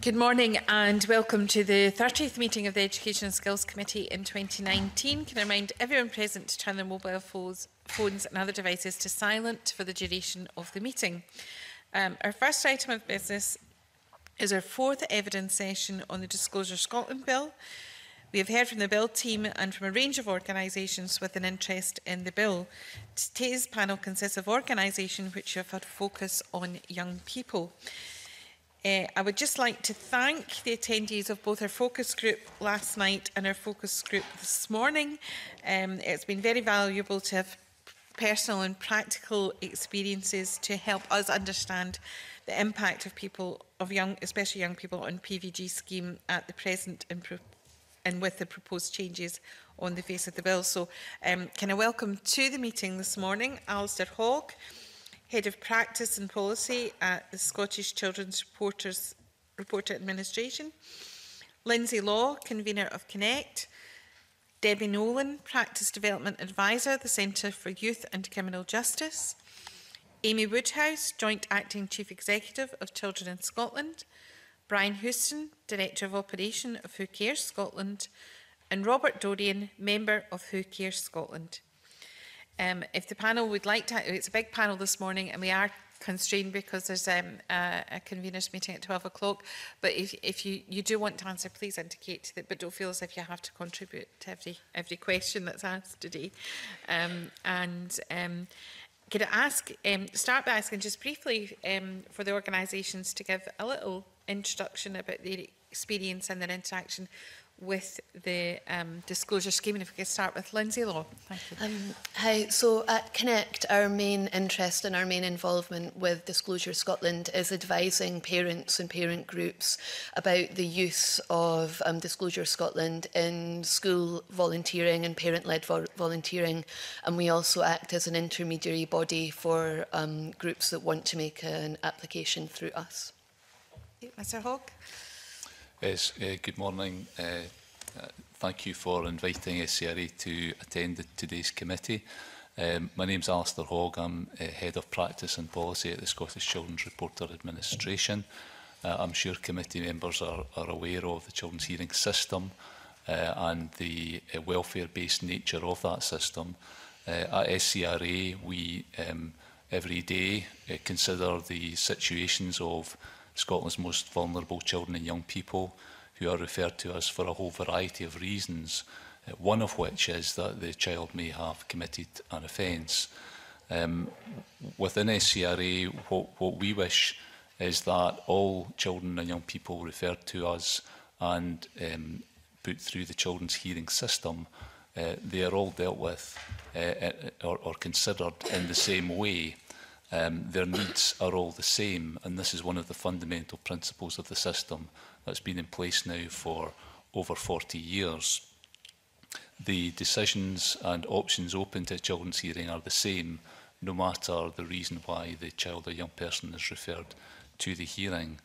Good morning and welcome to the 30th meeting of the Education and Skills Committee in 2019. Can I remind everyone present to turn their mobile phones and other devices to silent for the duration of the meeting. Our first item of business is our fourth evidence session on the Disclosure Scotland Bill. We have heard from the Bill team and from a range of organisations with an interest in the Bill. Today's panel consists of organisations which have had focus on young people. I would just like to thank the attendees of both our focus group last night and our focus group this morning. It's been very valuable to have personal and practical experiences to help us understand the impact of especially young people, on PVG scheme at the present and with the proposed changes on the face of the bill. So can I welcome to the meeting this morning Alistair Hogg, Head of Practice and Policy at the Scottish Children's Reporter Administration, Lindsay Law, Convener of Connect, Debbie Nolan, Practice Development Advisor, the Centre for Youth and Criminal Justice, Amy Woodhouse, Joint Acting Chief Executive of Children in Scotland, Brian Houston, Director of Operation of Who Cares Scotland, and Robert Dorian, Member of Who Cares Scotland. If the panel would like to, it's a big panel this morning and we are constrained because there's a conveners meeting at 12 o'clock, but if you do want to answer, please indicate that, but don't feel as if you have to contribute to every question that's asked today. Could I start by asking just briefly for the organisations to give a little introduction about their experience and their interaction with the disclosure scheme, and if we could start with Lindsay Law. Thank you. Hi, so at Connect, our main interest and our main involvement with Disclosure Scotland is advising parents and parent groups about the use of Disclosure Scotland in school volunteering and parent-led volunteering, and we also act as an intermediary body for groups that want to make an application through us. Mr. Hogg. Yes, good morning. Thank you for inviting SCRA to attend today's committee. My name is Alistair Hogg. I'm Head of Practice and Policy at the Scottish Children's Reporter Administration. I'm sure committee members are aware of the children's hearing system and the welfare-based nature of that system. At SCRA, we every day consider the situations of Scotland's most vulnerable children and young people who are referred to us for a whole variety of reasons, one of which is that the child may have committed an offence. Within SCRA, what we wish is that all children and young people referred to us and put through the children's hearing system, they are all dealt with or considered in the same way. Their needs are all the same, and this is one of the fundamental principles of the system that's been in place now for over 40 years. The decisions and options open to a children's hearing are the same, no matter the reason why the child or young person is referred to the hearing.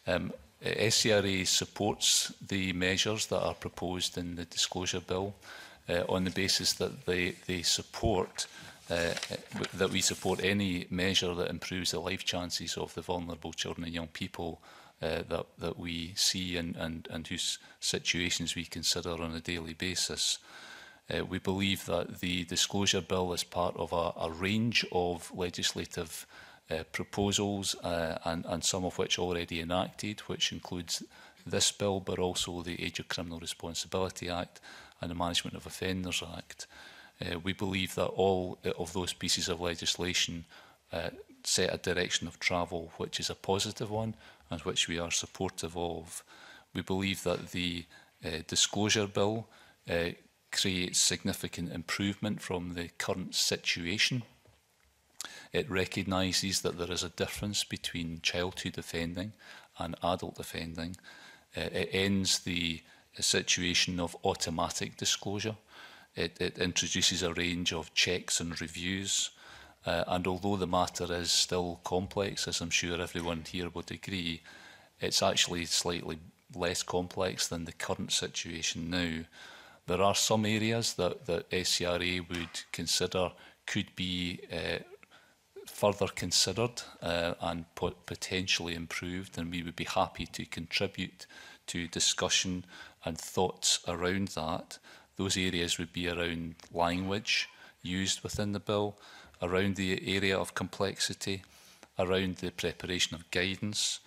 SCRA supports the measures that are proposed in the Disclosure Bill on the basis that they support that we support any measure that improves the life chances of the vulnerable children and young people that we see and whose situations we consider on a daily basis. We believe that the Disclosure Bill is part of a range of legislative proposals and some of which already enacted, which includes this bill, but also the Age of Criminal Responsibility Act and the Management of Offenders Act. We believe that all of those pieces of legislation set a direction of travel which is a positive one and which we are supportive of. We believe that the Disclosure Bill creates significant improvement from the current situation. It recognises that there is a difference between childhood offending and adult offending. It ends the situation of automatic disclosure. It introduces a range of checks and reviews, and although the matter is still complex, as I'm sure everyone here would agree, it's actually slightly less complex than the current situation now. There are some areas that SCRA would consider could be further considered and potentially improved, and we would be happy to contribute to discussion and thoughts around that. Those areas would be around language used within the bill, around the area of complexity, around the preparation of guidance,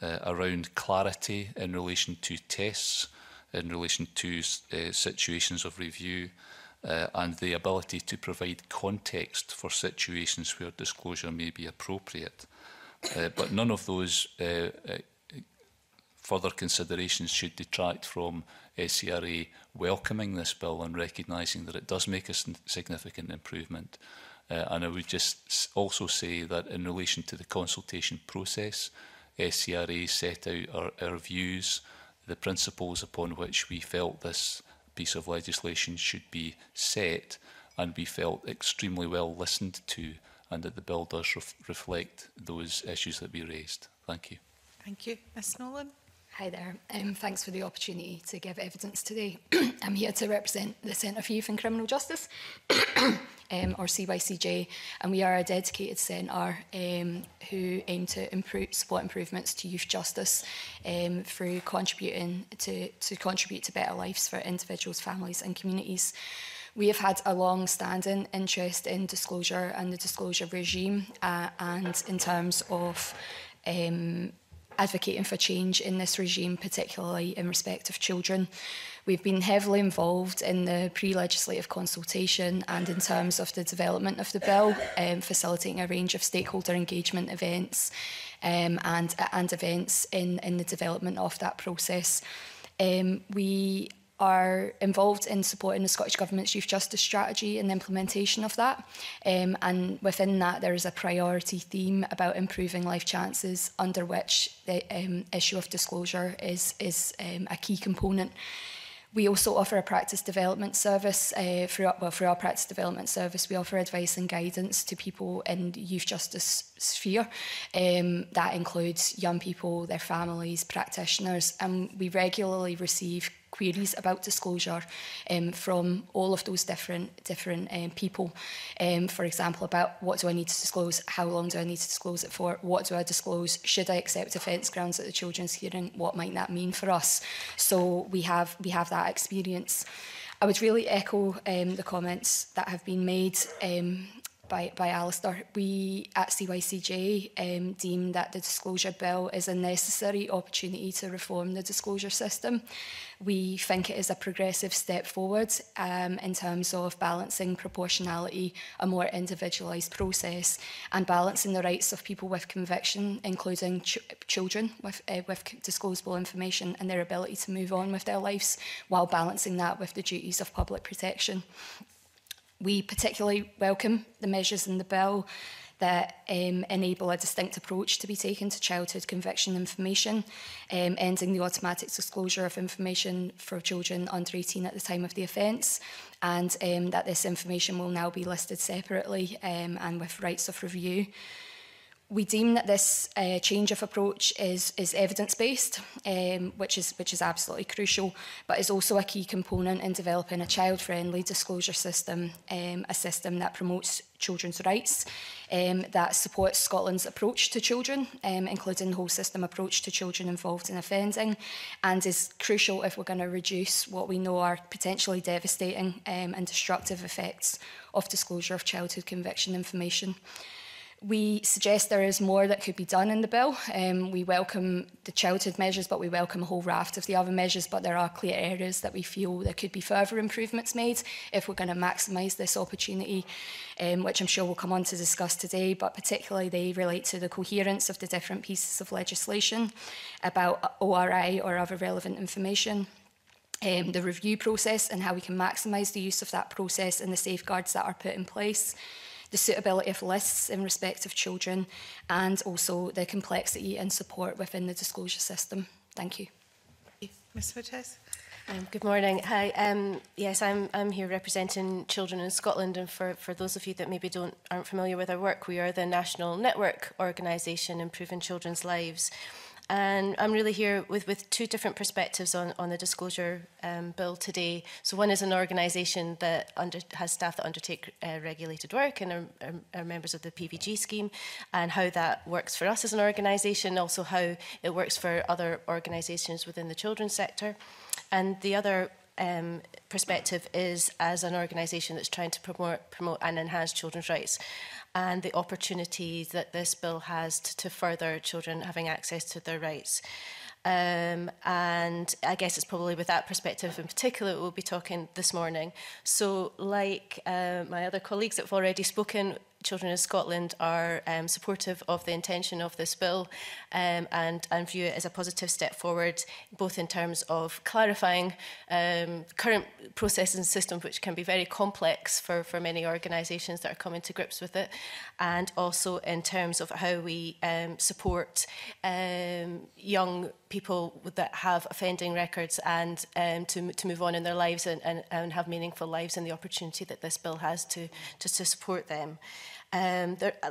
around clarity in relation to tests, in relation to situations of review, and the ability to provide context for situations where disclosure may be appropriate. But none of those further considerations should detract from SCRA welcoming this bill and recognising that it does make a significant improvement. And I would just also say that in relation to the consultation process, SCRA set out our views, the principles upon which we felt this piece of legislation should be set, and we felt extremely well listened to, and that the bill does reflect those issues that we raised. Thank you. Thank you. Ms Nolan. Hi there. Thanks for the opportunity to give evidence today. I'm here to represent the Centre for Youth and Criminal Justice, or CYCJ, and we are a dedicated centre who aim to support improvements to youth justice through contributing to contribute to better lives for individuals, families and communities. We have had a long-standing interest in disclosure and the disclosure regime, and in terms of advocating for change in this regime, particularly in respect of children. We've been heavily involved in the pre-legislative consultation and in terms of the development of the bill, facilitating a range of stakeholder engagement events and events in the development of that process. We are involved in supporting the Scottish Government's youth justice strategy and the implementation of that. And within that, there is a priority theme about improving life chances, under which the issue of disclosure is a key component. We also offer a practice development service. Through our practice development service, we offer advice and guidance to people in the youth justice sphere. That includes young people, their families, practitioners, and we regularly receive queries about disclosure from all of those different people. For example, about what do I need to disclose, how long do I need to disclose it for, what do I disclose, should I accept offence grounds at the children's hearing, what might that mean for us? So we have that experience. I would really echo the comments that have been made by Alistair. We at CYCJ deem that the disclosure bill is a necessary opportunity to reform the disclosure system. We think it is a progressive step forward in terms of balancing proportionality, a more individualised process, and balancing the rights of people with conviction, including children with disclosable information and their ability to move on with their lives, while balancing that with the duties of public protection. We particularly welcome the measures in the bill that enable a distinct approach to be taken to childhood conviction information, ending the automatic disclosure of information for children under 18 at the time of the offence, and that this information will now be listed separately and with rights of review. We deem that this change of approach is evidence-based, which is absolutely crucial, but is also a key component in developing a child-friendly disclosure system, a system that promotes children's rights, that supports Scotland's approach to children, including the whole system approach to children involved in offending, and is crucial if we're going to reduce what we know are potentially devastating and destructive effects of disclosure of childhood conviction information. We suggest there is more that could be done in the bill. We welcome the childhood measures, but we welcome a whole raft of the other measures, but there are clear areas that we feel there could be further improvements made if we're going to maximise this opportunity, which I'm sure we'll come on to discuss today, but particularly they relate to the coherence of the different pieces of legislation about ORI or other relevant information, the review process and how we can maximise the use of that process and the safeguards that are put in place, the suitability of lists in respect of children, and also the complexity and support within the disclosure system. Thank you. Ms Woodhouse. Good morning. Hi. Yes, I'm here representing children in Scotland, and for those of you that maybe aren't familiar with our work, we are the national network organisation improving children's lives. And I'm really here with two different perspectives on the disclosure bill today. So one is an organisation that has staff that undertake regulated work and are members of the PVG scheme, and how that works for us as an organisation, also how it works for other organisations within the children's sector. And the other perspective is as an organisation that's trying to promote and enhance children's rights, and the opportunities that this bill has to further children having access to their rights. And I guess it's probably with that perspective in particular we'll be talking this morning. So like my other colleagues that have already spoken, Children in Scotland are supportive of the intention of this bill and view it as a positive step forward, both in terms of clarifying current processes and systems, which can be very complex for many organisations that are coming to grips with it, and also in terms of how we support young people that have offending records and to move on in their lives and have meaningful lives, and the opportunity that this bill has to support them.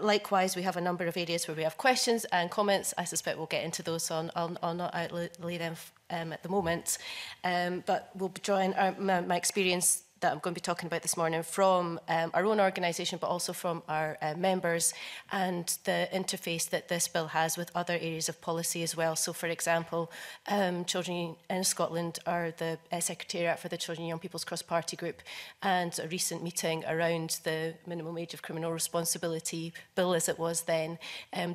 Likewise, we have a number of areas where we have questions and comments. I suspect we'll get into those, so I'll not outlay them at the moment. But we'll be drawing my experience that I'm going to be talking about this morning from our own organisation, but also from our members, and the interface that this bill has with other areas of policy as well. So, for example, Children in Scotland are the Secretariat for the Children and Young People's Cross-Party Group, and a recent meeting around the minimum age of criminal responsibility bill as it was then,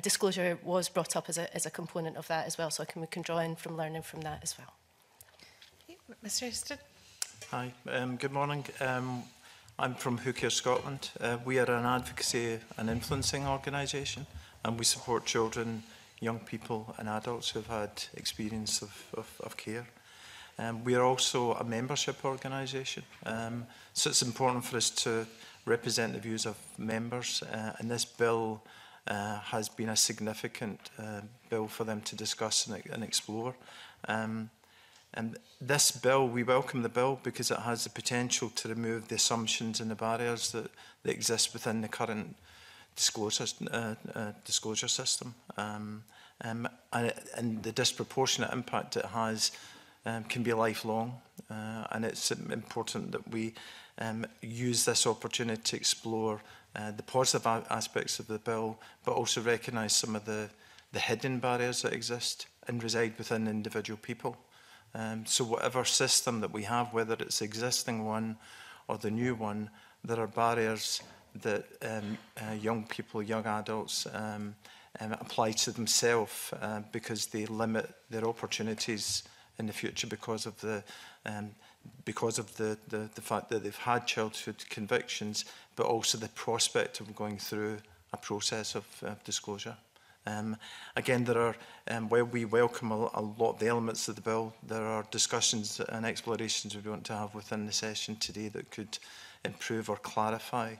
disclosure was brought up as a component of that as well, so we can draw in from learning from that as well. Mr. Heston. Hi, good morning. I'm from Who Cares Scotland. We are an advocacy and influencing organisation, and we support children, young people and adults who have had experience of care. We are also a membership organisation, so it's important for us to represent the views of members, and this bill has been a significant bill for them to discuss and explore. And this bill, we welcome the bill because it has the potential to remove the assumptions and the barriers that exist within the current disclosure system. And the disproportionate impact it has can be lifelong. And it's important that we use this opportunity to explore the positive aspects of the bill, but also recognise some of the hidden barriers that exist and reside within individual people. So whatever system that we have, whether it's the existing one or the new one, there are barriers that young people, young adults apply to themselves because they limit their opportunities in the future because of the fact that they've had childhood convictions, but also the prospect of going through a process of disclosure. Again, there are, while we welcome a lot of the elements of the bill, there are discussions and explorations we want to have within the session today that could improve or clarify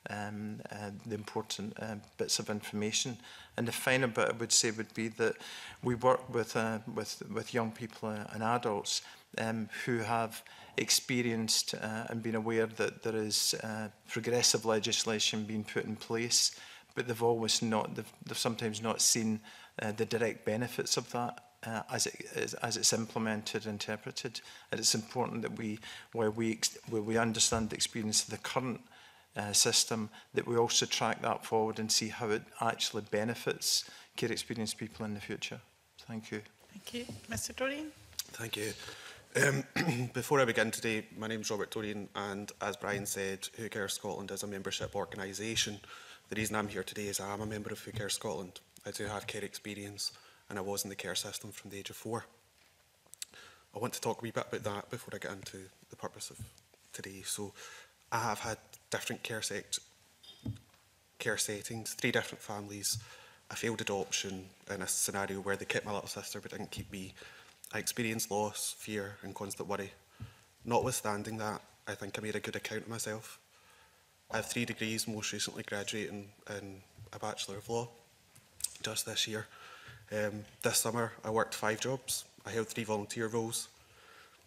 the important bits of information. And the final bit I would say would be that we work with young people and adults who have experienced and been aware that there is progressive legislation being put in place, but they've sometimes not seen the direct benefits of that as it's implemented, interpreted. And it's important that where we understand the experience of the current system, that we also track that forward and see how it actually benefits care experienced people in the future. Thank you. Thank you. Mr. Doreen. Thank you. Before I begin today, my name is Robert Doreen, and as Brian said, Who Cares Scotland is a membership organisation. The reason I'm here today is I am a member of Who Cares Scotland. I do have care experience, and I was in the care system from the age of 4. I want to talk a wee bit about that before I get into the purpose of today. So I have had different care settings, 3 different families, a failed adoption in a scenario where they kept my little sister but didn't keep me. I experienced loss, fear and constant worry. Notwithstanding that, I think I made a good account of myself. I have 3 degrees, most recently graduating in a Bachelor of Law just this year. This summer I worked 5 jobs. I held 3 volunteer roles.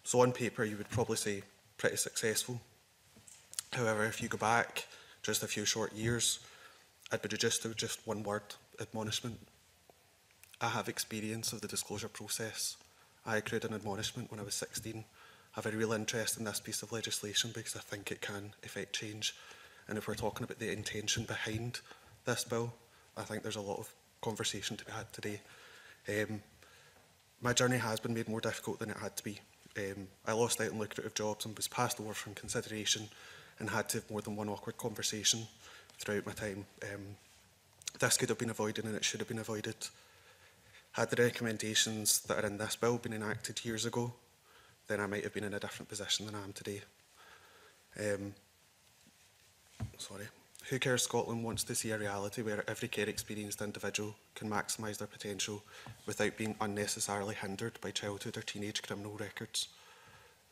So on paper you would probably say pretty successful. However, if you go back just a few short years, I'd be reduced to just one word: admonishment. I have experience of the disclosure process. I accrued an admonishment when I was 16. I have a real interest in this piece of legislation because I think it can effect change. And if we're talking about the intention behind this bill, I think there's a lot of conversation to be had today. My journey has been made more difficult than it had to be. I lost out on lucrative jobs and was passed over from consideration and had to have more than one awkward conversation throughout my time. This could have been avoided and it should have been avoided. Had the recommendations that are in this bill been enacted years ago, then I might have been in a different position than I am today. Who Cares Scotland wants to see a reality where every care experienced individual can maximise their potential without being unnecessarily hindered by childhood or teenage criminal records.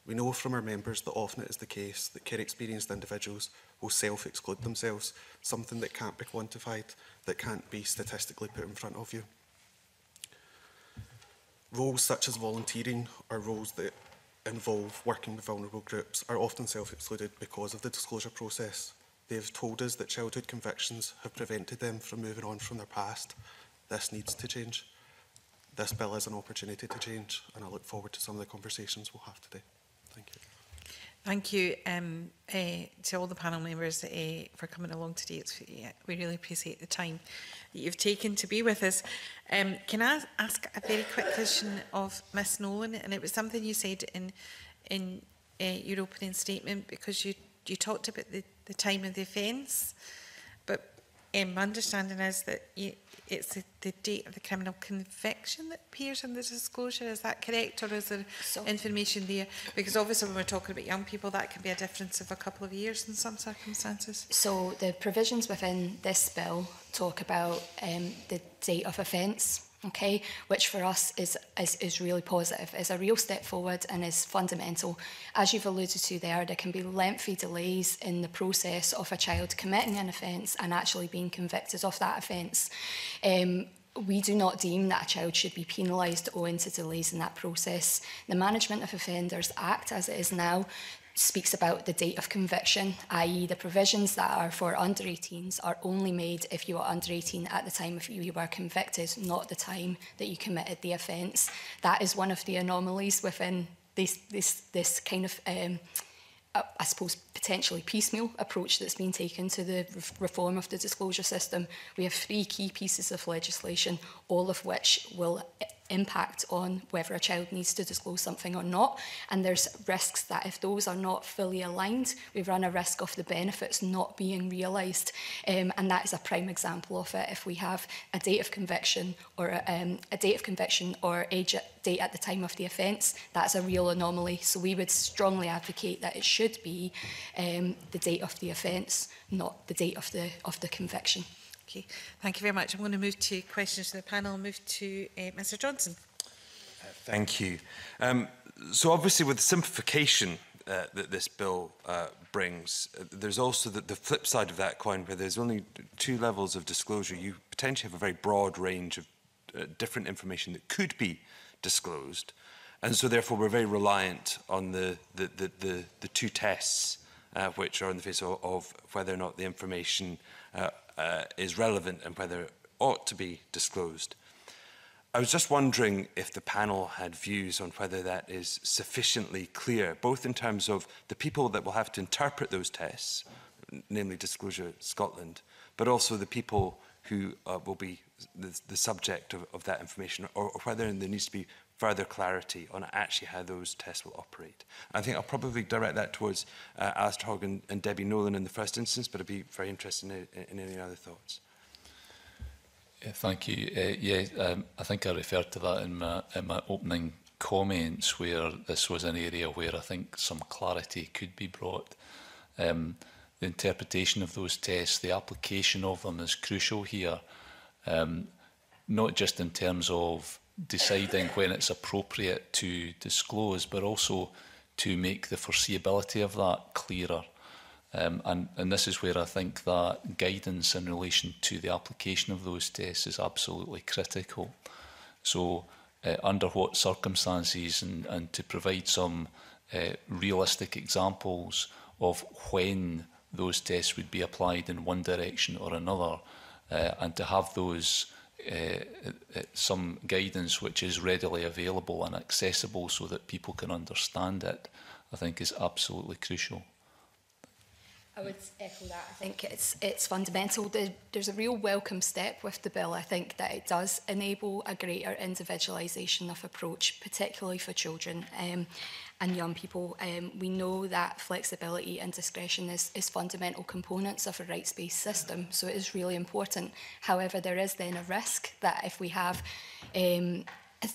We know from our members that often it is the case that care experienced individuals will self-exclude themselves, something that can't be quantified, that can't be statistically put in front of you. Roles such as volunteering or roles that involve working with vulnerable groups are often self-excluded because of the disclosure process. They have told us that childhood convictions have prevented them from moving on from their past. This needs to change. This bill is an opportunity to change, and I look forward to some of the conversations we'll have today. Thank you. Thank you to all the panel members for coming along today. We really appreciate the time that you've taken to be with us. Can I ask a very quick question of Miss Nolan? And it was something you said in your opening statement, because you talked about the time of the offence, but my understanding is that it's the date of the criminal conviction that appears in the disclosure. Is that correct, or is there information there? Because obviously when we're talking about young people, that can be a difference of a couple of years in some circumstances. So the provisions within this bill talk about the date of offence, okay, which for us is really positive, is a real step forward and is fundamental. As you've alluded to there can be lengthy delays in the process of a child committing an offence and actually being convicted of that offence. We do not deem that a child should be penalised owing to delays in that process. The Management of Offenders Act, as it is now, speaks about the date of conviction, i.e. the provisions that are for under 18s are only made if you are under 18 at the time of you were convicted, not the time that you committed the offence. That is one of the anomalies within this kind of, I suppose, potentially piecemeal approach that's been taken to the reform of the disclosure system. We have 3 key pieces of legislation, all of which will impact on whether a child needs to disclose something or not, and there's risks that if those are not fully aligned, we run a risk of the benefits not being realised, and that is a prime example of it. If we have a date of conviction or a date at the time of the offence, that's a real anomaly. So we would strongly advocate that it should be the date of the offence, not the date of the conviction. Okay, thank you very much. I'm going to move to questions to the panel. I'll move to Mr Johnson. Thank you. So obviously with the simplification that this bill brings, there's also the flip side of that coin, where there's only 2 levels of disclosure. You potentially have a very broad range of different information that could be disclosed, and so therefore we're very reliant on the 2 tests which are in the face of whether or not the information is relevant and whether it ought to be disclosed. I was just wondering if the panel had views on whether that is sufficiently clear, both in terms of the people that will have to interpret those tests, namely Disclosure Scotland, but also the people who will be the subject of that information, or whether there needs to be further clarity on actually how those tests will operate. I think I'll probably direct that towards Alistair Hogg and Debbie Nolan in the first instance, but I'd be very interested in any other thoughts. Yeah, thank you. I think I referred to that in my opening comments, where this was an area where I think some clarity could be brought. The interpretation of those tests, the application of them is crucial here, not just in terms of deciding when it's appropriate to disclose, but also to make the foreseeability of that clearer. And this is where I think that guidance in relation to the application of those tests is absolutely critical. So under what circumstances, and to provide some realistic examples of when those tests would be applied in one direction or another, and to have those some guidance which is readily available and accessible so that people can understand it, I think is absolutely crucial. I would echo that. I think it's fundamental. There's a real welcome step with the bill. I think that it does enable a greater individualisation of approach, particularly for children and young people. We know that flexibility and discretion is fundamental components of a rights-based system, so it is really important. However, there is then a risk that if we have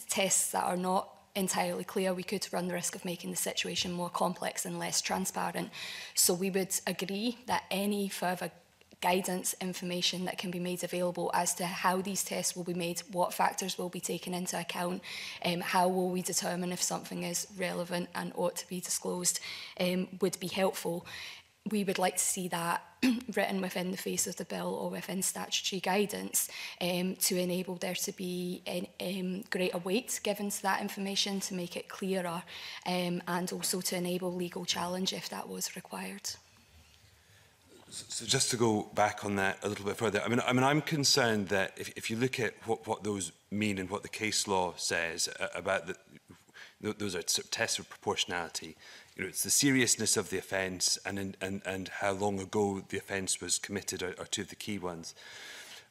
tests that are not entirely clear, we could run the risk of making the situation more complex and less transparent. So we would agree that any further guidance information that can be made available as to how these tests will be made, what factors will be taken into account, how will we determine if something is relevant and ought to be disclosed, would be helpful. We would like to see that written within the face of the bill or within statutory guidance to enable there to be greater weight given to that information to make it clearer and also to enable legal challenge if that was required. So just to go back on that a little bit further, I mean, I'm concerned that if you look at what those mean and what the case law says about those are sort of tests of proportionality. You know, it's the seriousness of the offence and how long ago the offence was committed are two of the key ones.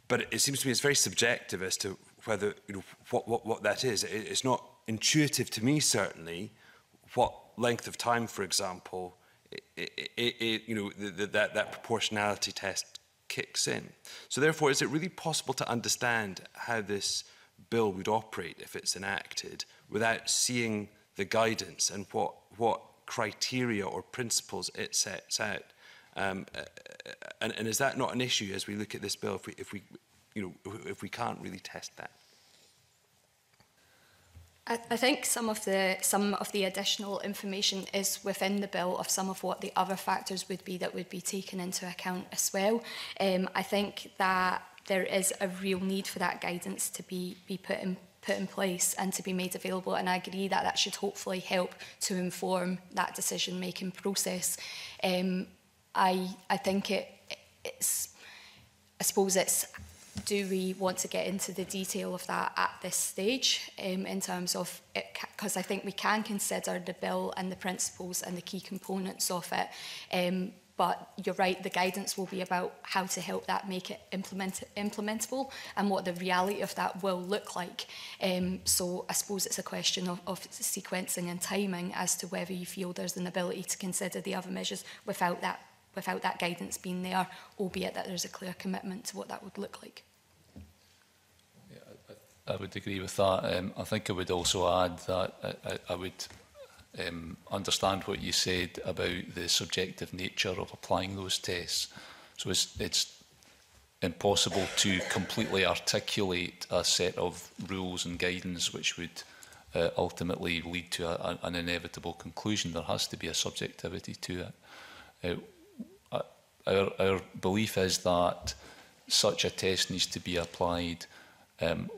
But it seems to me it's very subjective as to whether, you know, what that is. It's not intuitive to me, certainly, what length of time, for example, you know, that proportionality test kicks in. So therefore, is it really possible to understand how this bill would operate if it's enacted without seeing the guidance and what criteria or principles it sets out? And is that not an issue as we look at this bill if we can't really test that? I think some of the additional information is within the bill of some of what the other factors would be that would be taken into account as well. I think that there is a real need for that guidance to be put in place and to be made available, and I agree that that should hopefully help to inform that decision-making process. I think it's, I suppose it's, do we want to get into the detail of that at this stage in terms of it, because I think we can consider the bill and the principles and the key components of it. But you're right, the guidance will be about how to help that make it implementable and what the reality of that will look like. So I suppose it's a question of sequencing and timing as to whether you feel there's an ability to consider the other measures without that guidance being there, albeit that there's a clear commitment to what that would look like. Yeah, I would agree with that. I think I would also add that I would understand what you said about the subjective nature of applying those tests. So it's impossible to completely articulate a set of rules and guidance which would ultimately lead to an inevitable conclusion. There has to be a subjectivity to it. Our belief is that such a test needs to be applied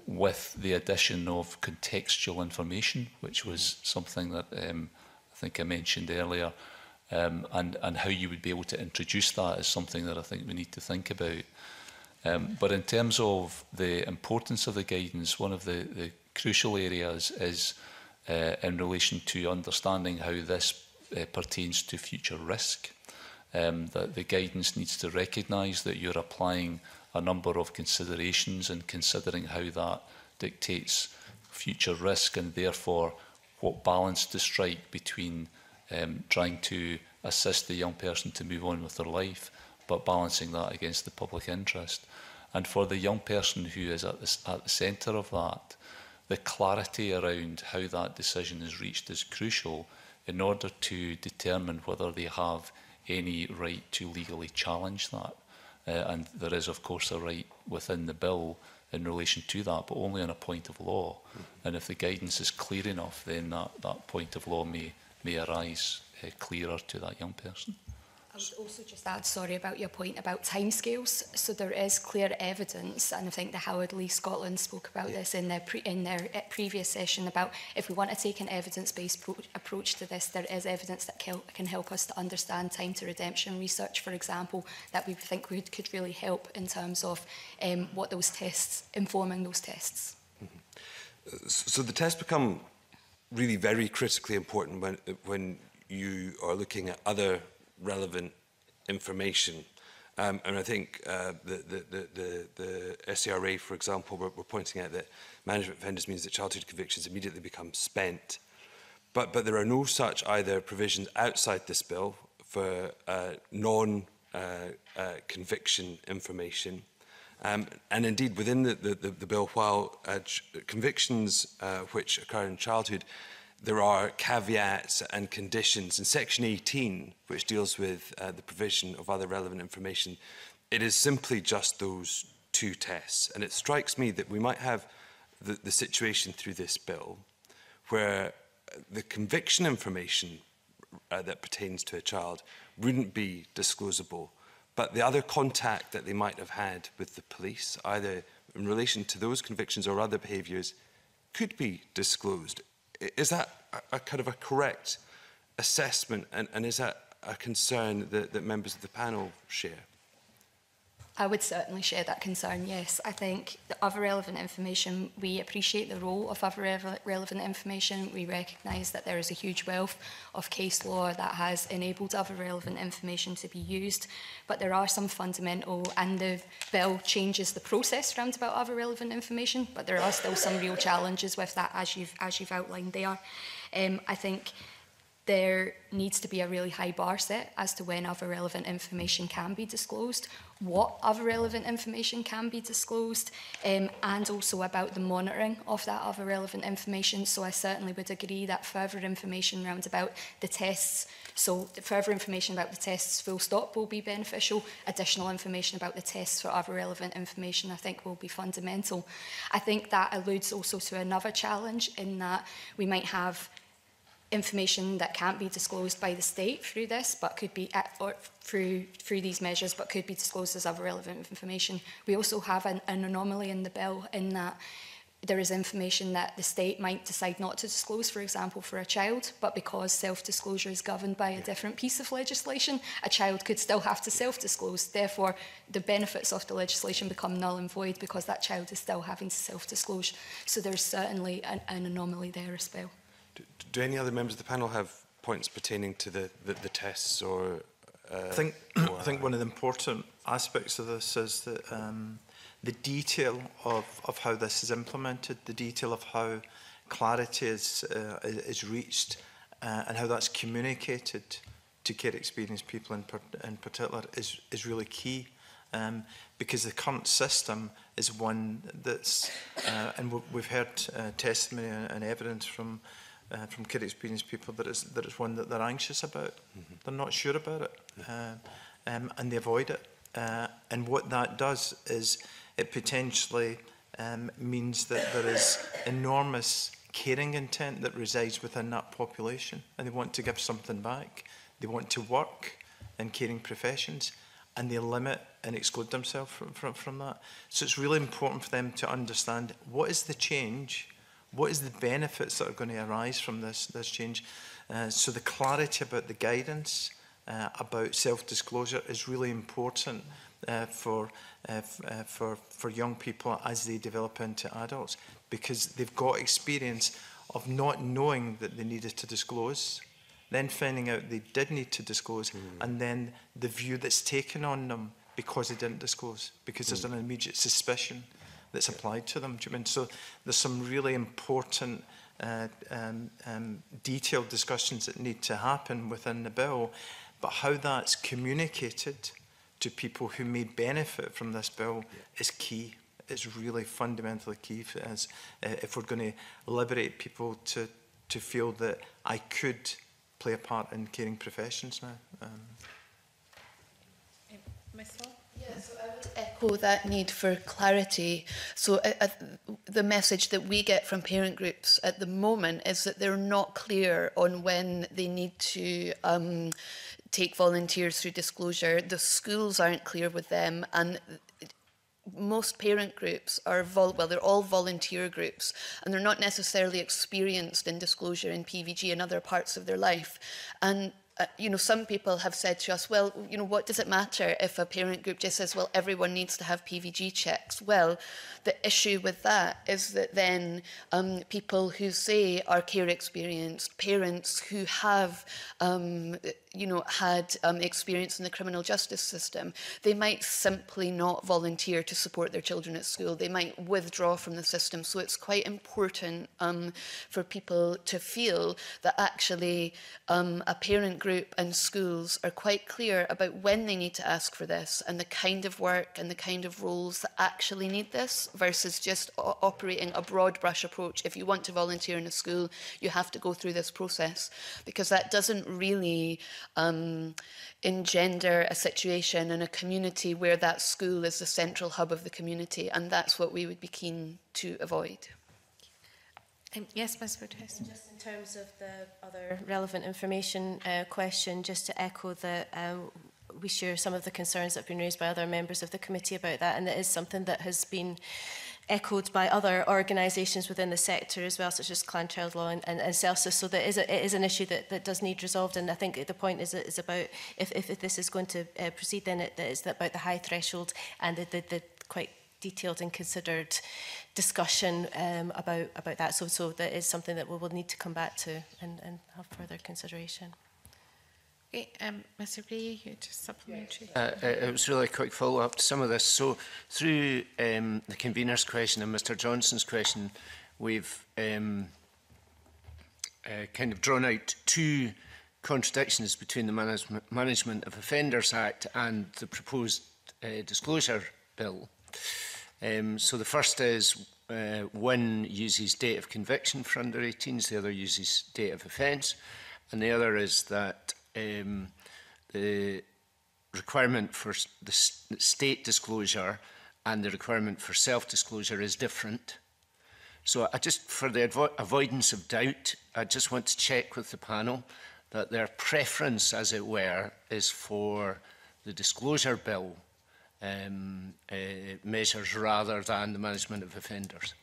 with the addition of contextual information, which was something that I think I mentioned earlier, and how you would be able to introduce that is something that I think we need to think about. But in terms of the importance of the guidance, one of the crucial areas is in relation to understanding how this pertains to future risk. That the guidance needs to recognise that you're applying a number of considerations and considering how that dictates future risk and therefore what balance to strike between trying to assist the young person to move on with their life but balancing that against the public interest. And for the young person who is at the centre of that, the clarity around how that decision is reached is crucial in order to determine whether they have any right to legally challenge that. And there is, of course, a right within the bill in relation to that, but only on a point of law. And if the guidance is clear enough, then that point of law may arise clearer to that young person. I would also just add, sorry, about your point about timescales. So there is clear evidence, and I think the Howard Lee Scotland spoke about this in their previous session, about if we want to take an evidence-based approach to this, there is evidence that can help us to understand time to redemption research, for example, that we think could really help in terms of what those tests, informing those tests. Mm-hmm. So the tests become really very critically important when you are looking at other relevant information. And I think the SCRA, for example, we're pointing out that management offenders means that childhood convictions immediately become spent. But there are no such either provisions outside this bill for non-conviction information. And indeed, within the bill, while convictions which occur in childhood, there are caveats and conditions. In Section 18, which deals with the provision of other relevant information, it is simply just those two tests. And it strikes me that we might have the situation through this bill where the conviction information that pertains to a child wouldn't be disclosable, but the other contact that they might have had with the police, either in relation to those convictions or other behaviours, could be disclosed. Is that a kind of a correct assessment, and is that a concern that members of the panel share? I would certainly share that concern, yes. I think the other relevant information, we appreciate the role of other relevant information. We recognise that there is a huge wealth of case law that has enabled other relevant information to be used, but there are some fundamental, and the bill changes the process around about other relevant information, but there are still some real challenges with that, as you've outlined there. I think there needs to be a really high bar set as to when other relevant information can be disclosed, what other relevant information can be disclosed, and also about the monitoring of that other relevant information. So I certainly would agree that further information around about the tests, so the further information about the tests full stop will be beneficial. Additional information about the tests for other relevant information I think will be fundamental. I think that alludes also to another challenge in that we might have information that can't be disclosed by the state through this, but could be or through these measures, but could be disclosed as other relevant information. We also have an anomaly in the bill in that there is information that the state might decide not to disclose, for example, for a child, but because self-disclosure is governed by a different piece of legislation, a child could still have to self-disclose. Therefore, the benefits of the legislation become null and void because that child is still having to self-disclose. So there's certainly an anomaly there as well. Do any other members of the panel have points pertaining to the tests or? I think one of the important aspects of this is that the detail of how this is implemented, the detail of how clarity is reached, and how that's communicated to care experienced people in particular is really key. Because the current system is one that's, and we've heard testimony and evidence from care experienced people that is one that they're anxious about. Mm-hmm. They're not sure about it, and they avoid it. And what that does is it potentially means that there is enormous caring intent that resides within that population, and they want to give something back. They want to work in caring professions, and they limit and exclude themselves from that. So it's really important for them to understand what is the change. What is the benefits that are going to arise from this change? So the clarity about the guidance, about self-disclosure is really important for young people as they develop into adults, because they've got experience of not knowing that they needed to disclose, then finding out they did need to disclose, and then the view that's taken on them because they didn't disclose, because there's an immediate suspicion that's applied to them. Do you mean? So there's some really important detailed discussions that need to happen within the bill, but how that's communicated to people who may benefit from this bill is key. It's really fundamentally key if we're going to liberate people to feel that I could play a part in caring professions now. Myself? Yeah, so I would echo that need for clarity. So the message that we get from parent groups at the moment is that they're not clear on when they need to take volunteers through disclosure. The schools aren't clear with them, and most parent groups are, they're all volunteer groups, and they're not necessarily experienced in disclosure in PVG and other parts of their life. And you know, some people have said to us, well, you know, what does it matter if a parent group just says, well, everyone needs to have PVG checks? Well, the issue with that is that then people who say are care experienced, parents who have, you know, had experience in the criminal justice system, they might simply not volunteer to support their children at school. They might withdraw from the system. So it's quite important for people to feel that actually a parent group and schools are quite clear about when they need to ask for this and the kind of work and the kind of roles that actually need this, versus just operating a broad brush approach. If you want to volunteer in a school, you have to go through this process, because that doesn't really engender a situation in a community where that school is the central hub of the community, and that's what we would be keen to avoid. Yes, Ms Woodhouse. Just in terms of the other relevant information question, just to echo that we share some of the concerns that have been raised by other members of the committee about that, and it is something that has been echoed by other organisations within the sector as well, such as Clan Child Law and Celsius. So there is it is an issue that does need resolved, and I think the point is about if this is going to proceed, then it is about the high threshold and the quite detailed and considered discussion about that. So that is something that we will need to come back to and have further consideration. Okay, Mr Gray, you just supplementary. It was really a quick follow-up to some of this. So through the convener's question and Mr Johnson's question, we've kind of drawn out two contradictions between the Management of Offenders Act and the proposed disclosure bill. So the first is one uses date of conviction for under 18s, the other uses date of offence, and the other is that the requirement for the state disclosure and the requirement for self-disclosure is different. So I just, for the avoidance of doubt, I just want to check with the panel that their preference, as it were, is for the disclosure bill measures rather than the Management of Offenders.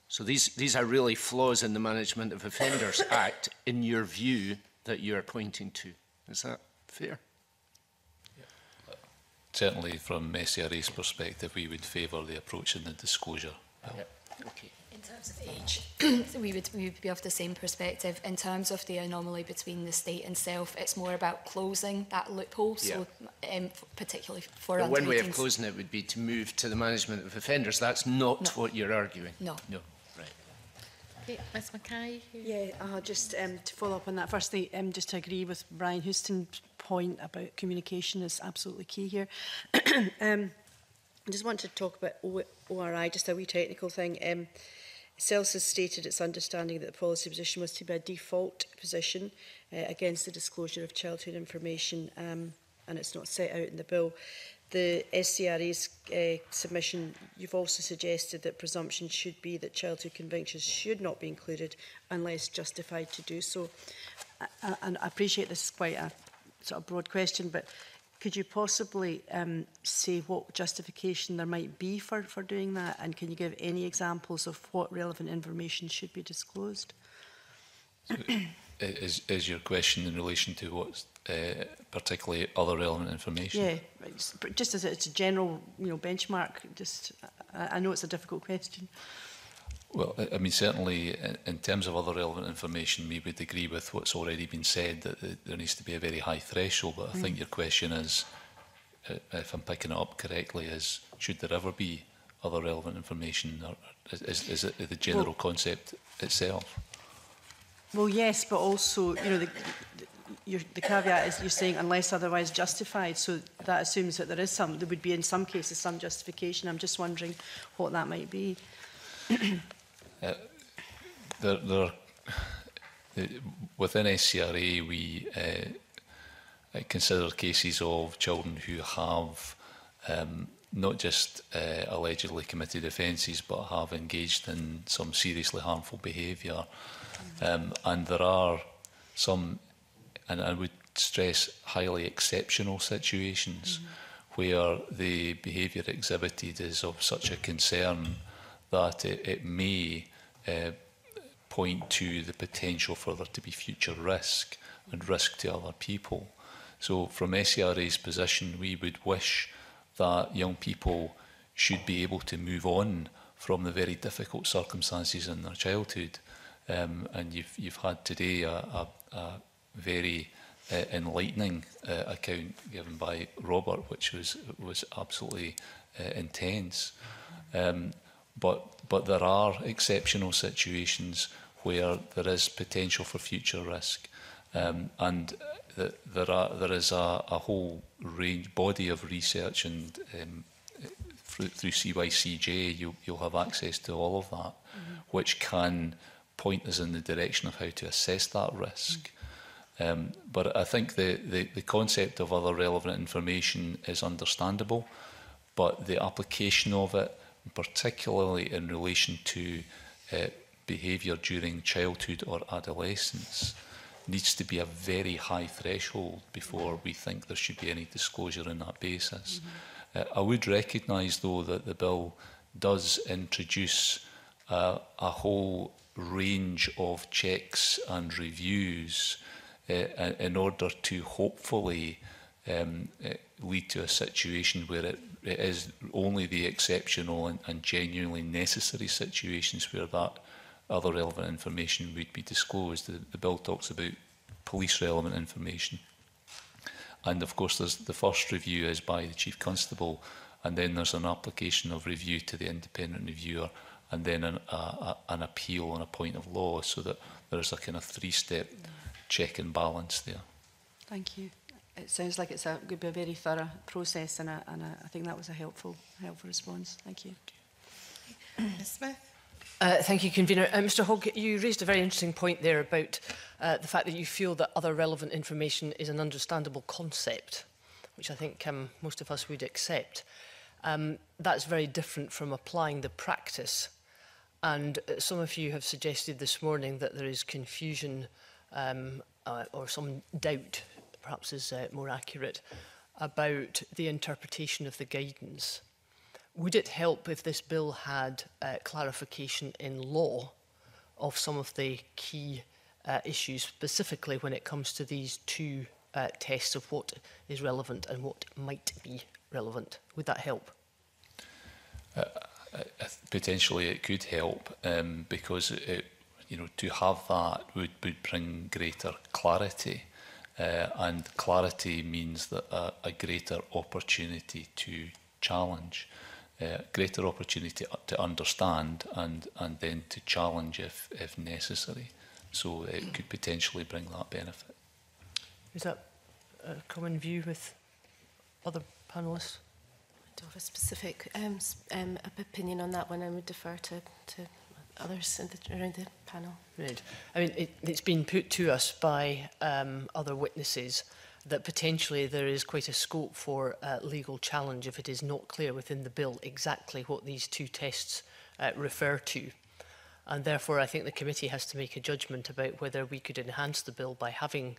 So these are really flaws in the Management of Offenders Act, in your view, that you are pointing to. Is that fair? Certainly from SCRA's perspective, we would favour the approach in the disclosure. Okay. In terms of age, we would be of the same perspective. In terms of the anomaly between the state and self, it's more about closing that loophole, so particularly for under 18s. One way of closing it would be to move to the Management of Offenders. That's not what you're arguing. No. Right. Okay, Ms Mackay. Yeah, just to follow up on that, firstly, just to agree with Brian Houston's point about communication is absolutely key here. I just want to talk about ORI, just a wee technical thing. Celsius stated its understanding that the policy position was to be a default position against the disclosure of childhood information, and it's not set out in the bill. The SCRA's submission, you've also suggested that presumption should be that childhood convictions should not be included unless justified to do so. And I appreciate this is quite a sort of broad question, but could you possibly say what justification there might be for doing that? And can you give any examples of what relevant information should be disclosed? So, is your question in relation to what's particularly other relevant information? Yeah, just as it's a general, benchmark. Just, I know it's a difficult question. Well, I mean, certainly in terms of other relevant information, we would agree with what's already been said, that there needs to be a very high threshold. But I think your question is, if I'm picking it up correctly, is should there ever be other relevant information, or is it the general concept itself? Well, yes, but also, the caveat is you're saying unless otherwise justified, so that assumes that there would be in some cases some justification. I'm just wondering what that might be. Within SCRA, we consider cases of children who have not just allegedly committed offences, but have engaged in some seriously harmful behaviour. And there are some, and I would stress highly exceptional situations where the behaviour exhibited is of such a concern that it may point to the potential for there to be future risk and risk to other people. So from SCRA's position, we would wish that young people should be able to move on from the very difficult circumstances in their childhood. And you've had today a very enlightening account given by Robert, which was absolutely intense. But there are exceptional situations where there is potential for future risk, and there is a whole body of research, and through CYCJ you'll have access to all of that, which can point us in the direction of how to assess that risk. But I think the concept of other relevant information is understandable, but the application of it, particularly in relation to behaviour during childhood or adolescence, needs to be a very high threshold before we think there should be any disclosure on that basis. I would recognise, though, that the bill does introduce a whole range of checks and reviews in order to hopefully lead to a situation where it is only the exceptional and genuinely necessary situations where that other relevant information would be disclosed. The bill talks about police relevant information. And of course, there's the first review is by the Chief Constable, and then there's an application of review to the independent reviewer, and then an appeal on a point of law, so that there's a kind of three-step check and balance there. Thank you. It sounds like it's going to be a very thorough process, and I think that was a helpful response. Thank you. Ms Smith. Thank you, Convener. Mr Hogg, you raised a very interesting point there about the fact that you feel that other relevant information is an understandable concept, which I think most of us would accept. That's very different from applying the practice. And some of you have suggested this morning that there is confusion or some doubt, perhaps is more accurate, about the interpretation of the guidance. Would it help if this bill had clarification in law of some of the key issues, specifically when it comes to these two tests of what is relevant and what might be relevant? Would that help? Potentially it could help, because to have that would bring greater clarity, and clarity means that a greater opportunity to challenge, greater opportunity to understand, and then to challenge if necessary. So it could potentially bring that benefit. Is that a common view with other panellists? I don't have a specific opinion on that one. I would defer to others around the panel. Right. I mean, it's been put to us by other witnesses that potentially there is quite a scope for legal challenge if it is not clear within the bill exactly what these two tests refer to. And therefore, I think the committee has to make a judgment about whether we could enhance the bill by having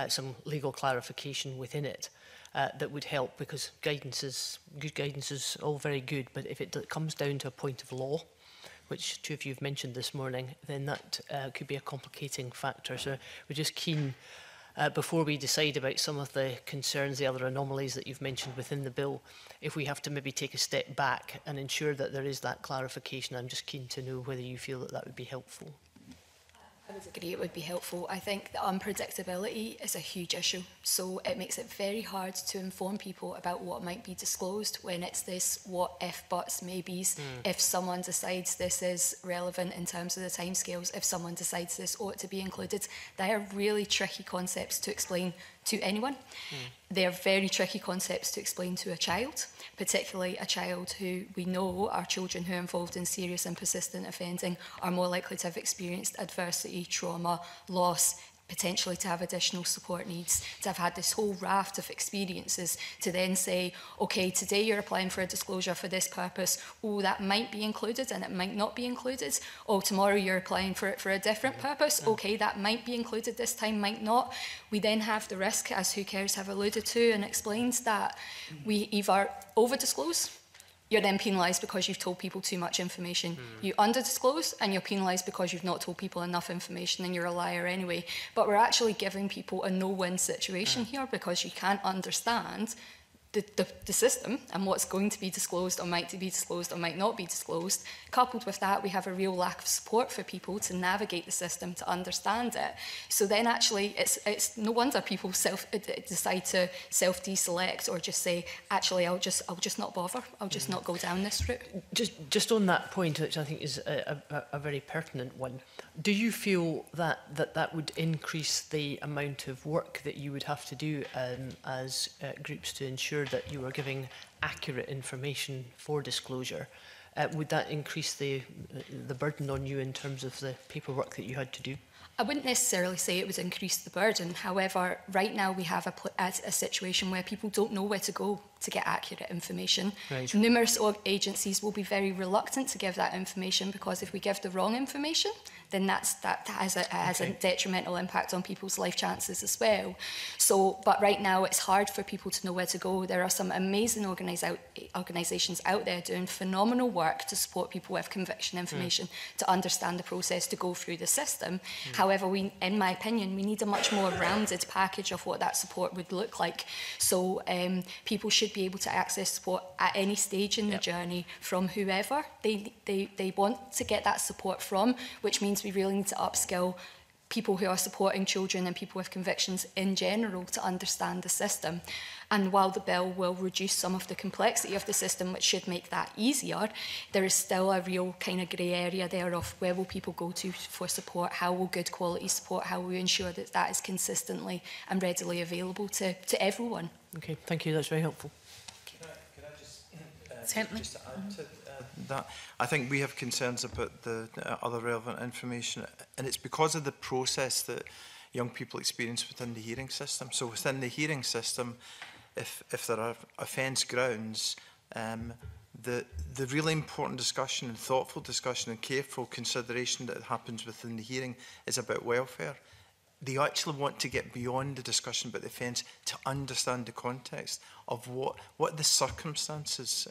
some legal clarification within it that would help, because good guidance is all very good, but if it comes down to a point of law, which two of you have mentioned this morning, then that could be a complicating factor. So we're just keen, before we decide about some of the concerns, the other anomalies that you've mentioned within the bill, if we have to maybe take a step back and ensure that there is that clarification, I'm just keen to know whether you feel that that would be helpful. I would agree it would be helpful. I think the unpredictability is a huge issue, so it makes it very hard to inform people about what might be disclosed when it's this what if, buts, maybes. If someone decides this is relevant in terms of the timescales, if someone decides this ought to be included, they are really tricky concepts to explain to anyone. They are very tricky concepts to explain to a child, particularly a child who we know are children who are involved in serious and persistent offending are more likely to have experienced adversity, trauma, loss, potentially to have additional support needs, to have had this whole raft of experiences, to then say, okay, today you're applying for a disclosure for this purpose, oh, that might be included and it might not be included, oh, tomorrow you're applying for it for a different purpose, okay, that might be included this time, might not. We then have the risk, as Who Cares have alluded to and explained, that we either over-disclose, you're then penalised because you've told people too much information. You under-disclose and you're penalised because you've not told people enough information and you're a liar anyway. But we're actually giving people a no-win situation here because you can't understand the system and what's going to be disclosed or might be disclosed or might not be disclosed. Coupled with that, we have a real lack of support for people to navigate the system, to understand it. So then actually, it's no wonder people decide to self-deselect or just say, actually, I'll just not bother. I'll just not go down this route. Just on that point, which I think is a very pertinent one, do you feel that would increase the amount of work that you would have to do as groups to ensure that you are giving accurate information for disclosure? Would that increase the burden on you in terms of the paperwork that you had to do? I wouldn't necessarily say it would increase the burden. However, right now we have a situation where people don't know where to go to get accurate information. Right. Numerous agencies will be very reluctant to give that information because if we give the wrong information, then that has a detrimental impact on people's life chances as well. So, but right now it's hard for people to know where to go. There are some amazing organisations out there doing phenomenal work to support people with conviction information, to understand the process, to go through the system. However, in my opinion, we need a much more rounded package of what that support would look like. So people should be able to access support at any stage in the journey from whoever they want to get that support from, which means we really need to upskill people who are supporting children and people with convictions in general to understand the system. And while the bill will reduce some of the complexity of the system, which should make that easier, there is still a real kind of grey area there of where will people go to for support, how will good quality support, how will we ensure that that is consistently and readily available to everyone. Okay, thank you, that's very helpful. Can I just to add to that? I think we have concerns about the other relevant information, and it's because of the process that young people experience within the hearing system. So within the hearing system, if there are offence grounds, the really important discussion and thoughtful discussion and careful consideration that happens within the hearing is about welfare. They actually want to get beyond the discussion about the offence to understand the context of what the circumstances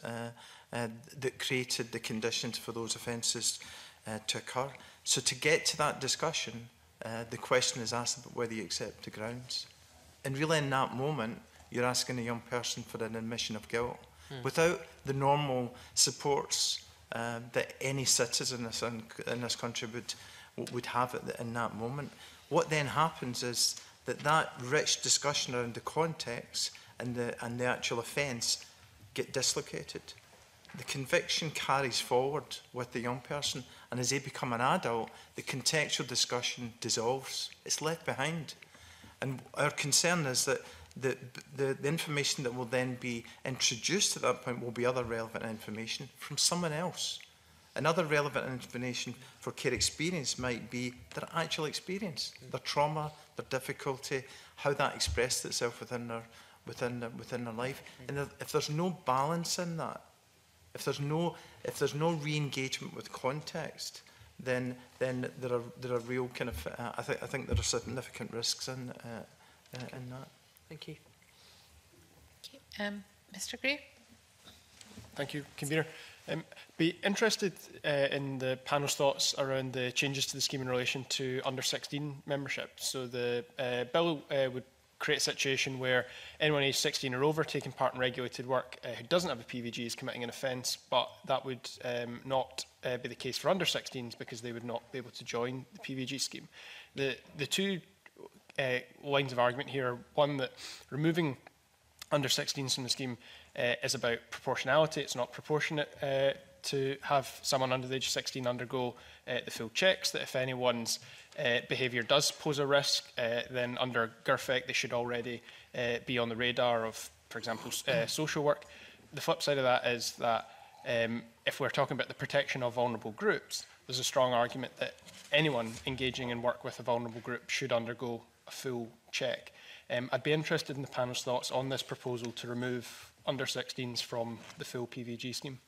that created the conditions for those offences to occur. So to get to that discussion, the question is asked about whether you accept the grounds. And really in that moment, you're asking a young person for an admission of guilt. Without the normal supports that any citizen in this country would have in that moment, what then happens is that rich discussion around the context and the actual offence get dislocated. The conviction carries forward with the young person, and as they become an adult, the contextual discussion dissolves. It's left behind. And our concern is that the information that will then be introduced at that point will be other relevant information from someone else. Another relevant information for care experience might be their actual experience, their trauma, their difficulty, how that expressed itself within their life. And if there's no balance in that, if there's no re-engagement with context, then there are real kind of I think there are significant risks in that. Thank you. Mr. Gray. Thank you, Convener. Be interested in the panel's thoughts around the changes to the scheme in relation to under-16 membership. So the bill would create a situation where anyone aged 16 or over taking part in regulated work who doesn't have a PVG is committing an offence, but that would not be the case for under-16s because they would not be able to join the PVG scheme. The two lines of argument here are one that removing under-16s from the scheme is about proportionality. It's not proportionate to have someone under the age of 16 undergo the full checks, that if anyone's behaviour does pose a risk, then under GIRFEC they should already be on the radar of, for example, social work. The flip side of that is that if we're talking about the protection of vulnerable groups, there's a strong argument that anyone engaging in work with a vulnerable group should undergo a full check. I'd be interested in the panel's thoughts on this proposal to remove under-16s from the full PVG scheme.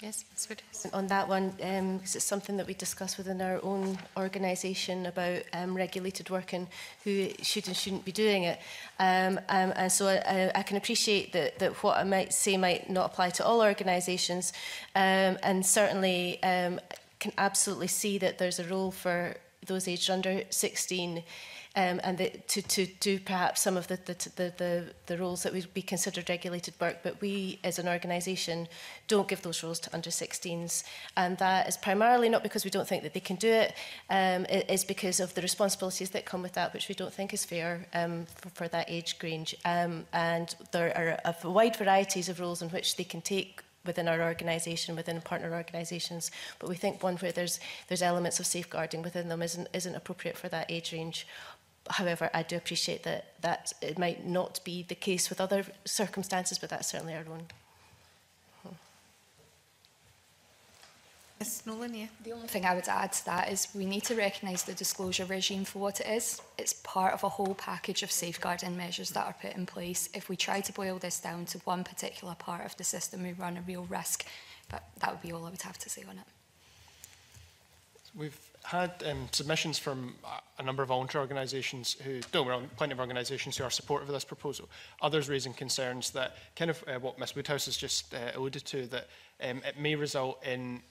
Yes, Ms. Woodhouse. On that one, because it's something that we discuss within our own organisation about regulated work and who should and shouldn't be doing it. And so I can appreciate that what I might say might not apply to all organisations, and certainly can absolutely see that there's a role for those aged under 16 and to do perhaps some of the roles that would be considered regulated work, but we as an organisation don't give those roles to under 16s, and that is primarily not because we don't think that they can do it, it is because of the responsibilities that come with that, which we don't think is fair for that age range, and there are a wide varieties of roles in which they can take within our organisation, within partner organisations, but we think one where there's elements of safeguarding within them isn't appropriate for that age range. However, I do appreciate that it might not be the case with other circumstances, but that's certainly our own. Ms. Nolan, yeah. The only thing I would add to that is we need to recognise the disclosure regime for what it is. It's part of a whole package of safeguarding measures that are put in place. If we try to boil this down to one particular part of the system, we run a real risk. But that would be all I would have to say on it. We've had submissions from a number of voluntary organisations who, plenty of organisations who are supportive of this proposal. Others raising concerns that kind of what Ms Woodhouse has just alluded to, that it may result in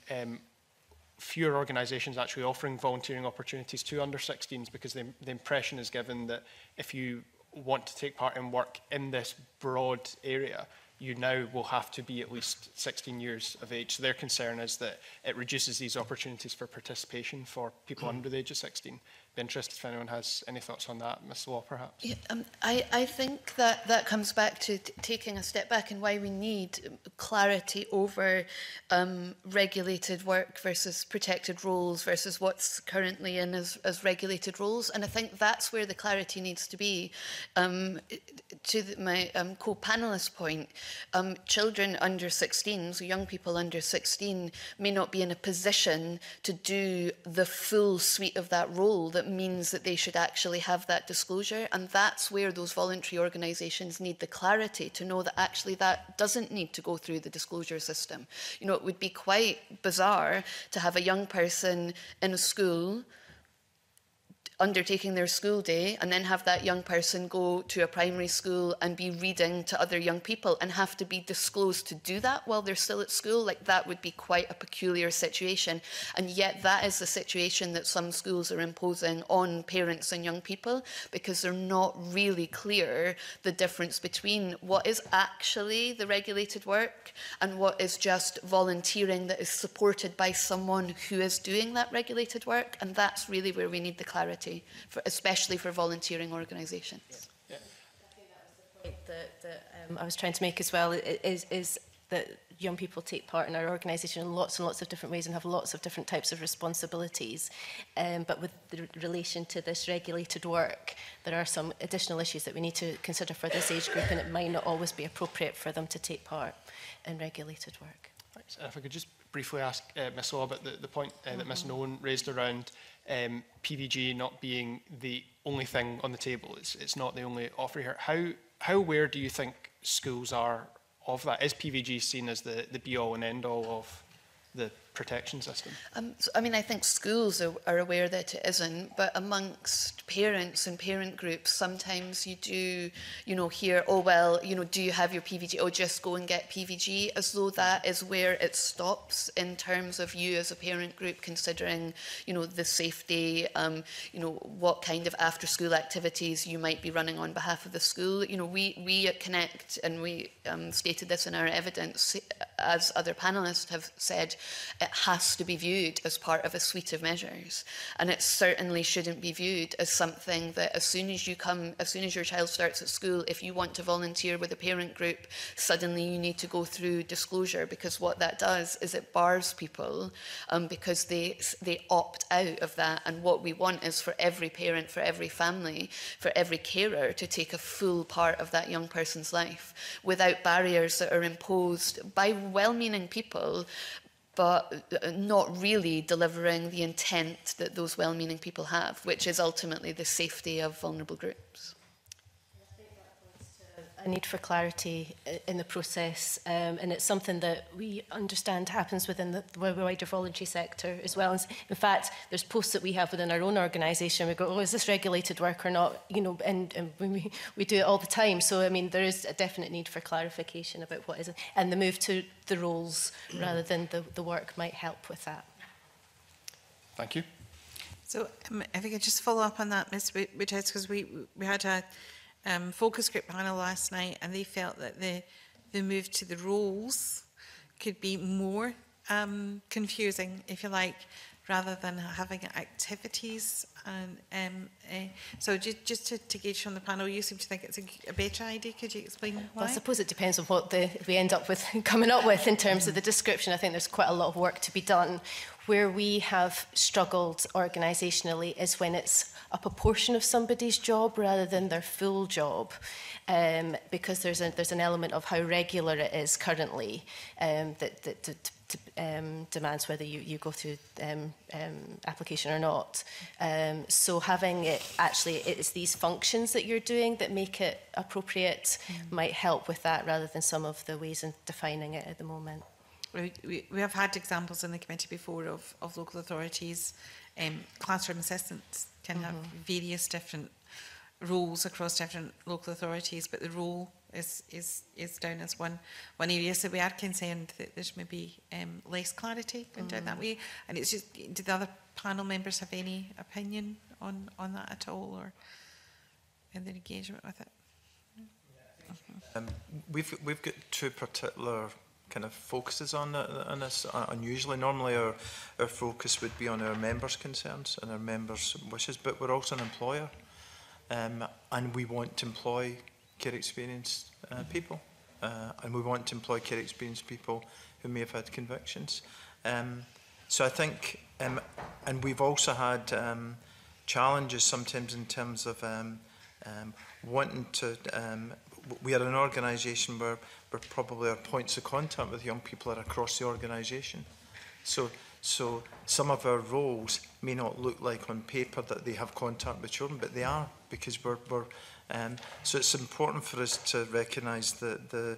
fewer organisations actually offering volunteering opportunities to under 16s, because the impression is given that if you want to take part in work in this broad area, you now will have to be at least 16 years of age. So their concern is that it reduces these opportunities for participation for people under the age of 16. Be interested if anyone has any thoughts on that. Ms Law, perhaps? Yeah, I think that comes back to taking a step back and why we need clarity over regulated work versus protected roles versus what's currently in as regulated roles. And I think that's where the clarity needs to be. My co-panelist point, children under 16, so young people under 16, may not be in a position to do the full suite of that role that means that they should actually have that disclosure, and that's where those voluntary organisations need the clarity to know that actually that doesn't need to go through the disclosure system. You know, it would be quite bizarre to have a young person in a school undertaking their school day and then have that young person go to a primary school and be reading to other young people and have to be disclosed to do that while they're still at school. Like, that would be quite a peculiar situation, and yet that is the situation that some schools are imposing on parents and young people, because they're not really clear the difference between what is actually the regulated work and what is just volunteering that is supported by someone who is doing that regulated work, and that's really where we need the clarity. Especially for volunteering organisations. Yeah. I think that was the point that I was trying to make as well, is that young people take part in our organisation in lots and lots of different ways and have lots of different types of responsibilities. But with the relation to this regulated work, there are some additional issues that we need to consider for this age group, and it might not always be appropriate for them to take part in regulated work. Thanks. And if I could just briefly ask Ms Law about the point that Ms Nolan raised around PVG not being the only thing on the table. It's not the only offer here. How aware do you think schools are of that? Is PVG seen as the be-all and end-all of the protection system? So, I mean, I think schools are aware that it isn't, but amongst parents and parent groups, sometimes you do, hear, oh, well, do you have your PVG? Oh, just go and get PVG, as though that is where it stops in terms of you as a parent group considering, the safety, what kind of after-school activities you might be running on behalf of the school. We at Connect, and we stated this in our evidence, as other panellists have said, it has to be viewed as part of a suite of measures. And it certainly shouldn't be viewed as something that as soon as your child starts at school, if you want to volunteer with a parent group, suddenly you need to go through disclosure, because what that does is it bars people because they opt out of that. And what we want is for every parent, for every family, for every carer to take a full part of that young person's life without barriers that are imposed by well-meaning people, but not really delivering the intent that those well-meaning people have, which is ultimately the safety of vulnerable groups. A need for clarity in the process, and it's something that we understand happens within the wider voluntary sector as well. In fact, there's posts that we have within our own organisation. We go, oh, is this regulated work or not? You know, and we do it all the time. So, I mean, there is a definite need for clarification about what is it, and the move to the roles rather than the work might help with that. Thank you. So, if I could just follow up on that, Ms. Woodhouse, because we had a focus group panel last night, and they felt that the move to the roles could be more confusing, if you like, rather than having activities. And so just to gauge from the panel, you seem to think it's a better idea. Could you explain why? Well, I suppose it depends on what we end up with coming up with in terms of the description. I think there's quite a lot of work to be done. Where we have struggled organisationally is when it's a proportion of somebody's job rather than their full job, because there's an element of how regular it is currently that demands whether you go through application or not. So having it actually, it's these functions that you're doing that make it appropriate might help with that, rather than some of the ways in defining it at the moment. We have had examples in the committee before of local authorities. Classroom assistants can have various different roles across different local authorities, but the role is down as one area. So we are concerned that there's maybe less clarity going down that way. And it's just, do the other panel members have any opinion on that at all, or in their engagement with it? We've got two particular kind of focuses on this. Unusually, normally our focus would be on our members' concerns and our members' wishes, but we're also an employer, and we want to employ care experienced people, and we want to employ care experienced people who may have had convictions. So I think, and we've also had challenges sometimes in terms of wanting to. We are an organisation where probably our points of contact with young people are across the organisation. So some of our roles may not look like on paper that they have contact with children, but they are, because so it's important for us to recognise that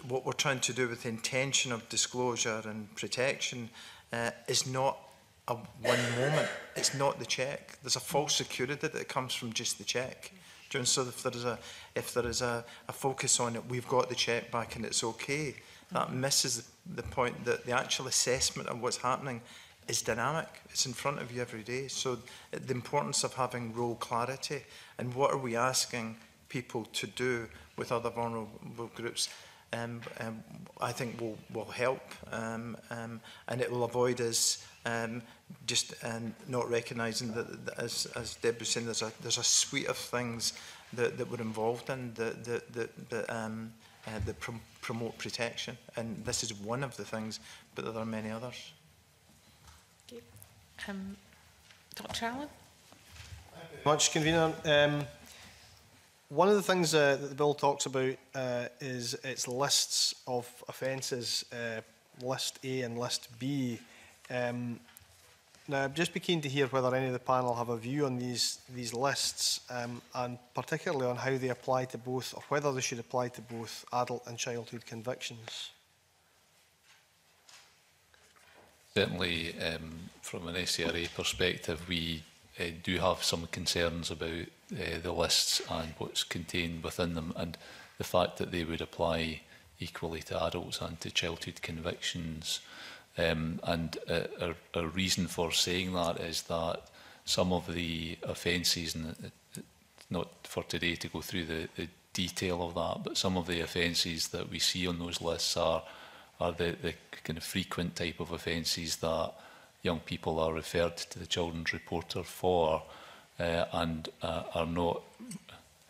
what we're trying to do with the intention of disclosure and protection is not a one moment. It's not the check. There's a false security that comes from just the check. So if there is a focus on it, we've got the check back and it's okay, that misses the point that the actual assessment of what's happening is dynamic. It's in front of you every day. So the importance of having role clarity and what are we asking people to do with other vulnerable groups, I think will help, and it will avoid us just not recognising that, as Deb was saying, there's a suite of things that we're involved in that promote protection, and this is one of the things, but there are many others. Okay. Dr. Allen? Much, Convener. One of the things that the bill talks about is its lists of offences, List A and List B. Now, I'd just be keen to hear whether any of the panel have a view on these lists, and particularly on how they apply to both, or whether they should apply to both adult and childhood convictions. Certainly, from an SCRA perspective, we do have some concerns about the lists and what's contained within them, and the fact that they would apply equally to adults and to childhood convictions. And a reason for saying that is that some of the offences, and it's not for today to go through the detail of that, but some of the offences that we see on those lists are are the kind of frequent type of offences that young people are referred to the children's reporter for, and are not,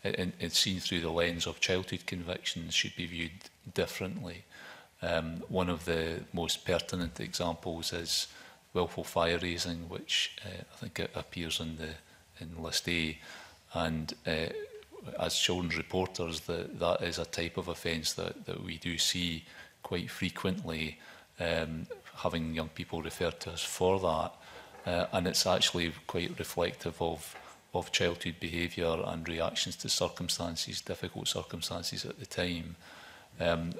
it's seen through the lens of childhood convictions, should be viewed differently. One of the most pertinent examples is willful fire raising, which I think it appears in List A, and as children's reporters, that is a type of offence that we do see quite frequently, having young people referred to us for that, and it's actually quite reflective of childhood behaviour and reactions to circumstances, difficult circumstances at the time,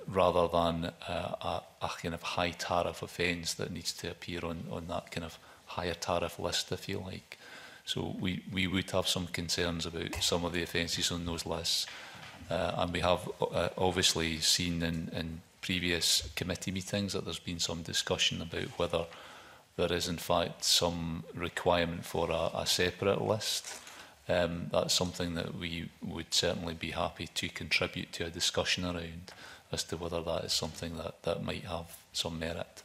rather than a kind of high tariff offence that needs to appear on that kind of higher tariff list, if you like. So we would have some concerns about some of the offences on those lists, and we have obviously seen in previous committee meetings that there's been some discussion about whether there is in fact some requirement for a separate list. That's something that we would certainly be happy to contribute to a discussion around, as to whether that is something that might have some merit.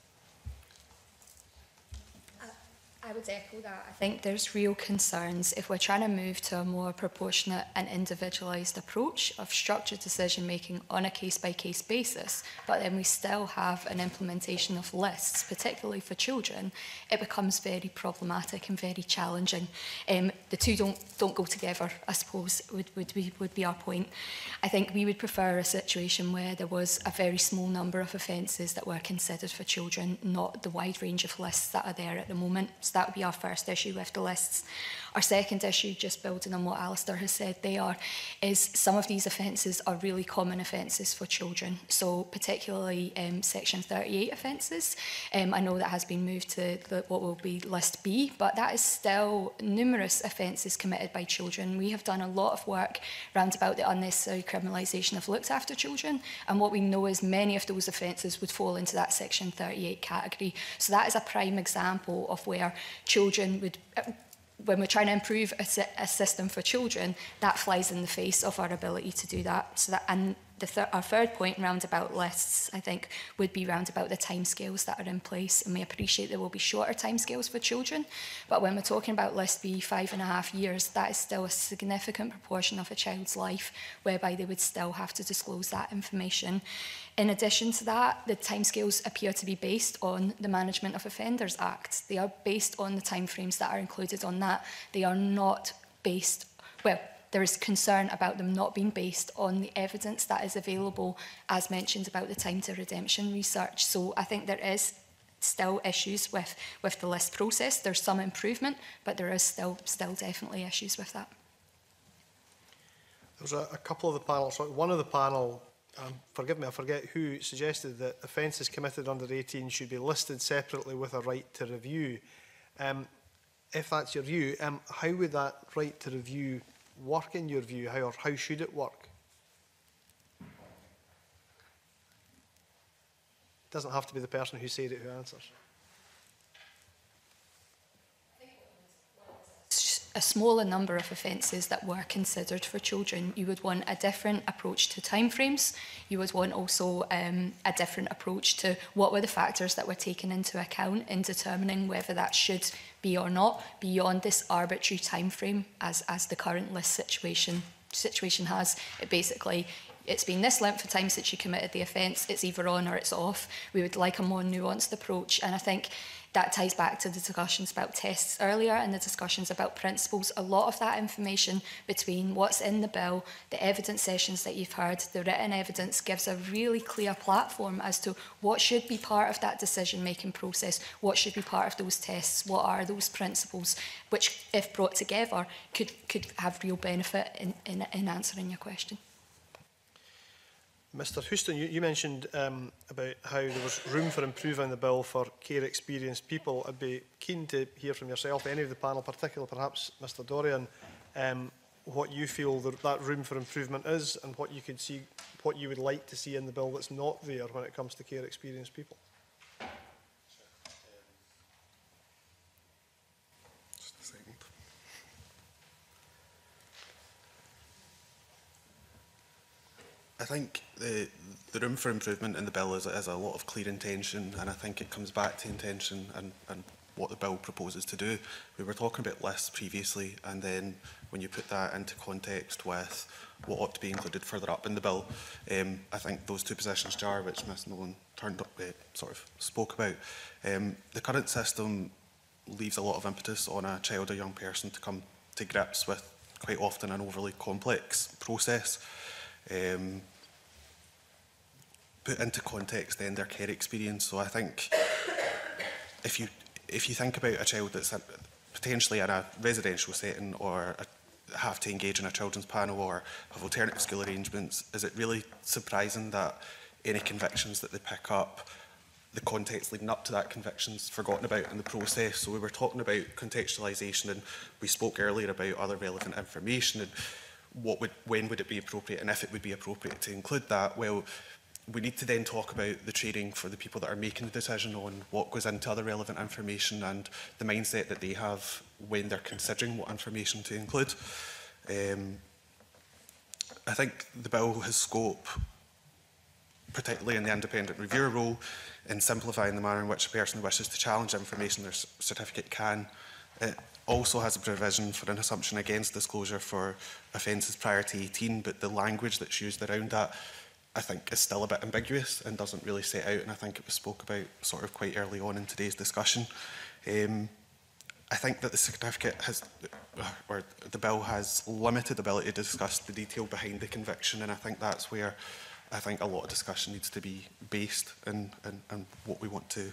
I would echo that. I think there's real concerns if we're trying to move to a more proportionate and individualised approach of structured decision making on a case-by-case basis, but then we still have an implementation of lists, particularly for children. It becomes very problematic and very challenging. The two don't go together, I suppose, would be our point. I think we would prefer a situation where there was a very small number of offences that were considered for children, not the wide range of lists that are there at the moment. So that would be our first issue with the lists. Our second issue, just building on what Alistair has said there, is some of these offences are really common offences for children. So particularly Section 38 offences. I know that has been moved to what will be List B, but that is still numerous offences committed by children. We have done a lot of work round about the unnecessary criminalisation of looked after children, and what we know is many of those offences would fall into that Section 38 category. So that is a prime example of where children would, when we're trying to improve a system for children, that flies in the face of our ability to do that. So that, and our third point round about lists, I think, would be round about the timescales that are in place. And we appreciate there will be shorter timescales for children, but when we're talking about List B, 5.5 years, that is still a significant proportion of a child's life, whereby they would still have to disclose that information. In addition to that, the timescales appear to be based on the Management of Offenders Act. They are based on the timeframes that are included on that. They are not based, well, there is concern about them not being based on the evidence that is available, as mentioned about the time to redemption research. So I think there is still issues with the list process. There's some improvement, but there is still definitely issues with that. There was a couple of the panel, sorry, one of the panel, forgive me, I forget who, suggested that offences committed under 18 should be listed separately with a right to review. If that's your view, how would that right to review work in your view? How should it work? It doesn't have to be the person who said it who answers. A smaller number of offences that were considered for children, you would want a different approach to timeframes. You would want also a different approach to what were the factors that were taken into account in determining whether that should be or not, beyond this arbitrary timeframe as the current list situation has. It basically, it's been this length of time since you committed the offence, it's either on or it's off. We would like a more nuanced approach, and I think that ties back to the discussions about tests earlier and the discussions about principles. A lot of that information between what's in the bill, the evidence sessions that you've heard, the written evidence gives a really clear platform as to what should be part of that decision-making process, what should be part of those tests, what are those principles, which, if brought together, could have real benefit in answering your question. Mr Houston, you mentioned about how there was room for improving the bill for care experienced people. I'd be keen to hear from yourself, any of the panel, particularly perhaps Mr Dorian, what you feel that room for improvement is, and what you could see, what you would like to see in the bill that's not there when it comes to care experienced people. Just a second. I think the room for improvement in the bill is a lot of clear intention, and I think it comes back to intention and what the bill proposes to do. We were talking about lists previously, and then when you put that into context with what ought to be included further up in the bill, I think those two positions jar, which Ms Nolan sort of spoke about. The current system leaves a lot of impetus on a child or young person to come to grips with quite often an overly complex process. Put into context then their care experience. So I think if you think about a child that's potentially in a residential setting or have to engage in a children's panel or have alternative school arrangements, is it really surprising that any convictions that they pick up, the context leading up to that conviction is forgotten about in the process? So we were talking about contextualisation, and we spoke earlier about other relevant information and when would it be appropriate, and if it would be appropriate to include that. Well, we need to then talk about the training for the people that are making the decision on what goes into other relevant information and the mindset that they have when they're considering what information to include. I think the bill has scope, particularly in the independent reviewer role, in simplifying the manner in which a person who wishes to challenge information their certificate can. It also has a provision for an assumption against disclosure for offences prior to 18, but the language that's used around that, I think, is still a bit ambiguous and doesn't really set out, and I think it was spoke about sort of quite early on in today's discussion. I think that the certificate has, or the bill has limited ability to discuss the detail behind the conviction, and I think that's where I think a lot of discussion needs to be based in what we want to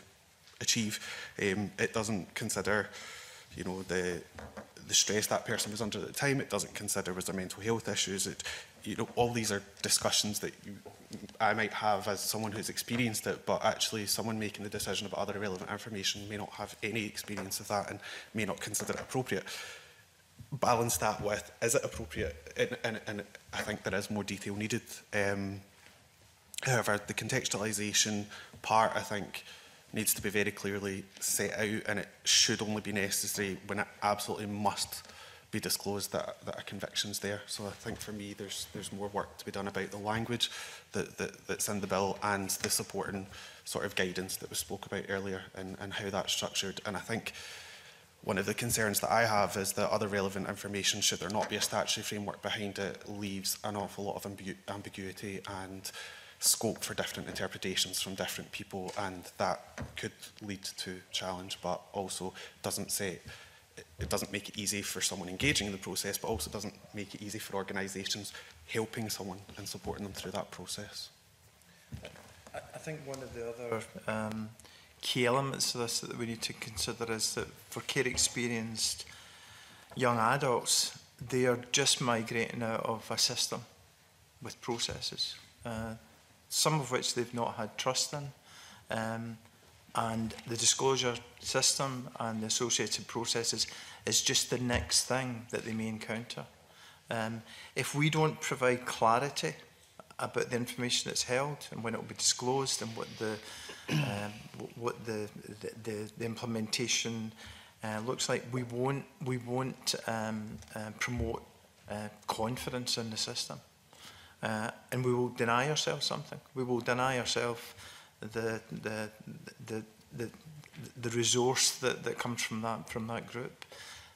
achieve. It doesn't consider, you know, the stress that person was under at the time. It doesn't consider was there mental health issues. You know, all these are discussions that I might have as someone who's experienced it, but actually someone making the decision about other relevant information may not have any experience of that and may not consider it appropriate. Balance that with, is it appropriate? And I think there is more detail needed. However, the contextualisation part, I think, needs to be very clearly set out, and it should only be necessary when it absolutely must be disclosed that a conviction's there. So I think for me there's more work to be done about the language that's in the bill and the supporting sort of guidance that was spoke about earlier and how that's structured. And I think one of the concerns that I have is that other relevant information, should there not be a statutory framework behind it, leaves an awful lot of ambiguity and scope for different interpretations from different people, and that could lead to challenge, but also it doesn't make it easy for someone engaging in the process, but also doesn't make it easy for organisations helping someone and supporting them through that process. I think one of the other key elements of this that we need to consider is that for care experienced young adults, they are just migrating out of a system with processes, some of which they've not had trust in. And the disclosure system and the associated processes is just the next thing that they may encounter. If we don't provide clarity about the information that's held and when it will be disclosed and what the implementation looks like, we won't promote confidence in the system, and we will deny ourselves something. We will deny ourselves the resource that comes from that group,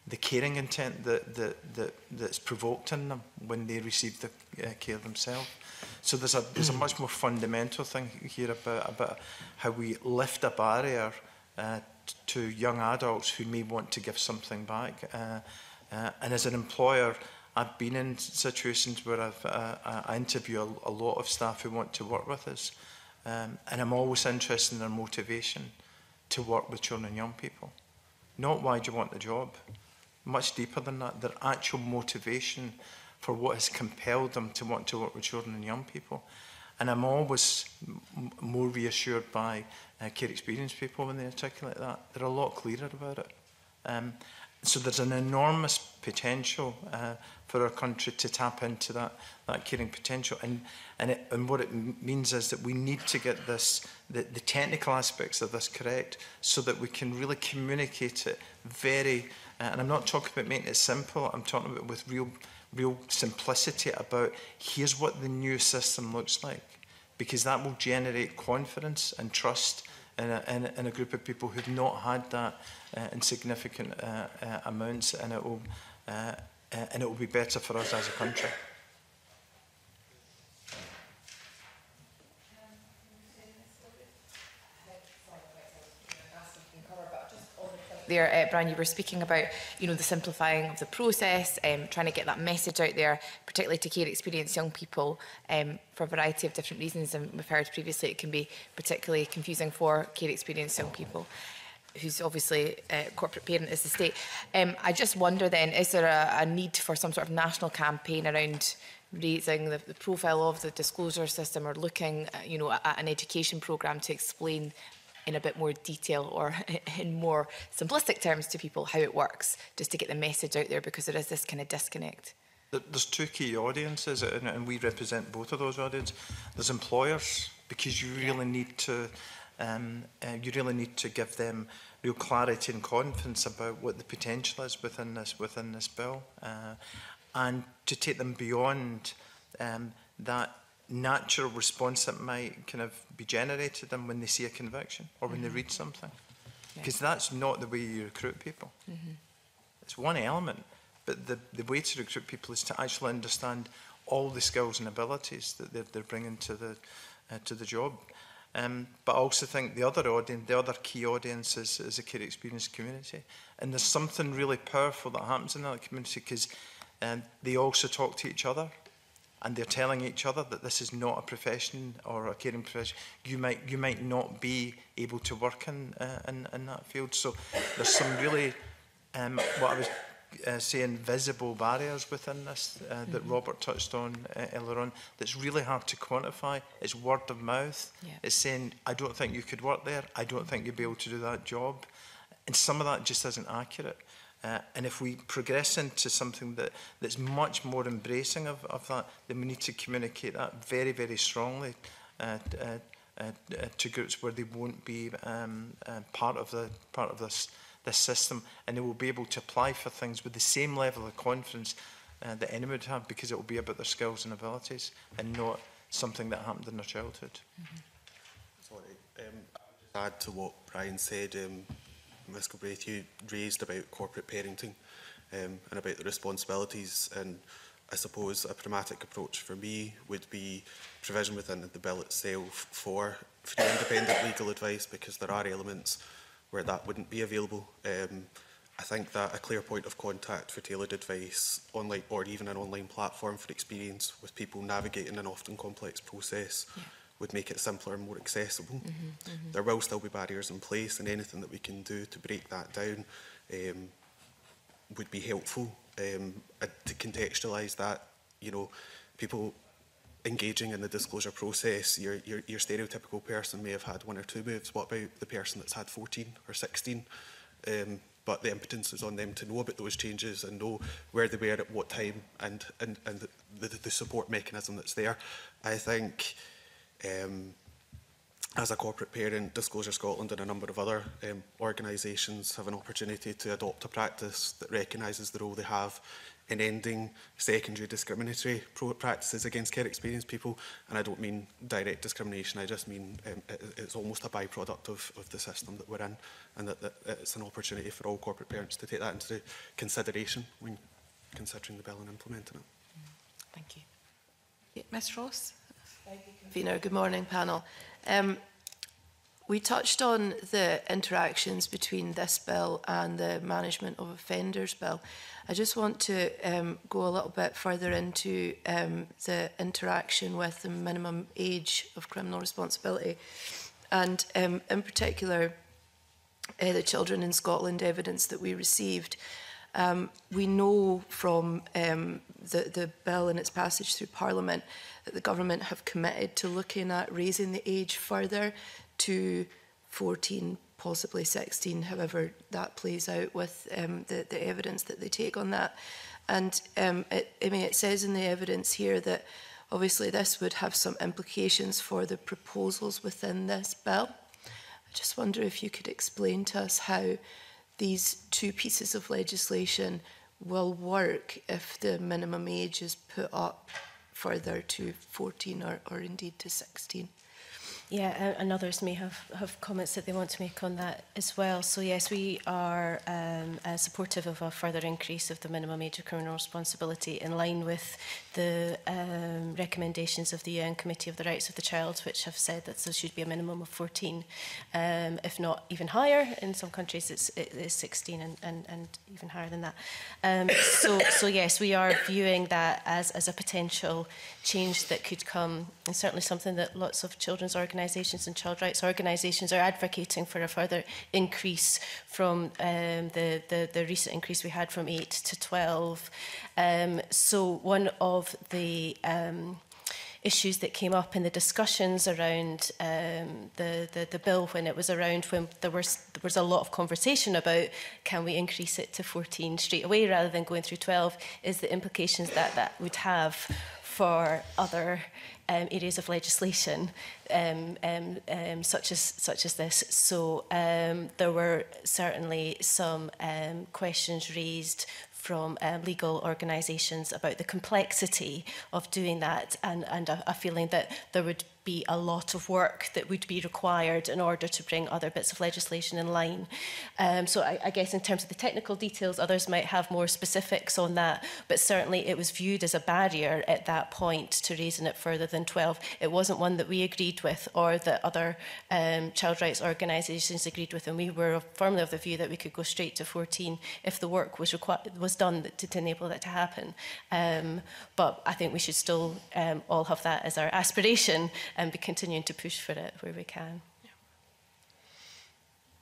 the caring intent that's provoked in them when they receive the care themselves. So there's a much more fundamental thing here about how we lift a barrier to young adults who may want to give something back. And as an employer, I've been in situations where I interview a lot of staff who want to work with us. And I'm always interested in their motivation to work with children and young people. Not why do you want the job, much deeper than that, their actual motivation for what has compelled them to want to work with children and young people. And I'm always more reassured by care experienced people when they articulate that. They're a lot clearer about it. So there's an enormous potential for our country to tap into that caring potential. And what it means is that we need to get the technical aspects of this correct so that we can really communicate it very And I'm not talking about making it simple, I'm talking about with real simplicity about here's what the new system looks like, because that will generate confidence and trust in a group of people who've not had that in significant amounts, and it will be better for us as a country. There, Brian, you were speaking about, the simplifying of the process, trying to get that message out there, particularly to care experienced young people, for a variety of different reasons. And we've heard previously it can be particularly confusing for care experienced young people, who's obviously a corporate parent is the state. I just wonder then, is there a need for some sort of national campaign around raising the profile of the disclosure system, or looking, at an education programme to explain in a bit more detail, or in more simplistic terms to people, how it works, just to get the message out there, because there is this kind of disconnect? There's two key audiences, and we represent both of those audiences. There's employers, because you really need to give them real clarity and confidence about what the potential is within this bill, and to take them beyond that natural response that might kind of be generated them when they see a conviction or when they read something, because that's not the way you recruit people. It's one element, but the way to recruit people is to actually understand all the skills and abilities that they're bringing to the job. But I also think the other key audience is a care experience community, and there's something really powerful that happens in that community, because they also talk to each other. And they're telling each other that this is not a profession or a caring profession. You might not be able to work in that field. So there's some really, what I was saying, visible barriers within this that Robert touched on earlier on. That's really hard to quantify. It's word of mouth. It's saying, I don't think you could work there. I don't think you'd be able to do that job. And some of that just isn't accurate. And if we progress into something that's much more embracing of that, then we need to communicate that very, very strongly to groups where they won't be part of this system, and they will be able to apply for things with the same level of confidence that anyone would have, because it will be about their skills and abilities and not something that happened in their childhood. Sorry, I'll add to what Brian said. Ms Galbraith, you raised about corporate parenting and about the responsibilities, and I suppose a pragmatic approach for me would be provision within the bill itself for free independent legal advice, because there are elements where that wouldn't be available. I think that a clear point of contact for tailored advice, online or even an online platform for experience with people navigating an often complex process, would make it simpler and more accessible. There will still be barriers in place, and anything that we can do to break that down would be helpful. To contextualise that, people engaging in the disclosure process, your stereotypical person may have had 1 or 2 moves. What about the person that's had 14 or 16? But the impotence is on them to know about those changes and know where they were at what time, and the support mechanism that's there. I think as a corporate parent, Disclosure Scotland and a number of other organisations have an opportunity to adopt a practice that recognises the role they have in ending secondary discriminatory practices against care experienced people. And I don't mean direct discrimination, I just mean it's almost a byproduct of the system that we're in, and that it's an opportunity for all corporate parents to take that into consideration when considering the bill and implementing it. Thank you. Ms Ross? Thank you, Convener. Good morning, panel. We touched on the interactions between this bill and the Management of Offenders Bill. I just want to go a little bit further into the interaction with the minimum age of criminal responsibility, and in particular the Children in Scotland evidence that we received. We know from the bill and its passage through Parliament that the government have committed to looking at raising the age further to 14, possibly 16, however that plays out with the evidence that they take on that. And it says in the evidence here that obviously this would have some implications for the proposals within this bill. I just wonder if you could explain to us how these two pieces of legislation will work if the minimum age is put up further to 14 or indeed to 16. Yeah, and others may have comments that they want to make on that as well. So yes, we are supportive of a further increase of the minimum age of criminal responsibility in line with the recommendations of the UN Committee of the Rights of the Child, which have said that there should be a minimum of 14, if not even higher. In some countries it is 16 and even higher than that. So yes, we are viewing that as a potential change that could come, and certainly something that lots of children's organisations and child rights organisations are advocating for a further increase from the recent increase we had from 8 to 12. So one of the issues that came up in the discussions around the bill when it was around, when there was a lot of conversation about can we increase it to 14 straight away rather than going through 12, is the implications that would have for other areas of legislation such as this. So there were certainly some questions raised from legal organisations about the complexity of doing that, and a feeling that there would be a lot of work that would be required in order to bring other bits of legislation in line. So I guess in terms of the technical details, others might have more specifics on that, but certainly it was viewed as a barrier at that point to raising it further than 12. It wasn't one that we agreed with or that other child rights organisations agreed with, and we were firmly of the view that we could go straight to 14 if the work was done to enable that to happen. But I think we should still all have that as our aspiration and be continuing to push for it where we can.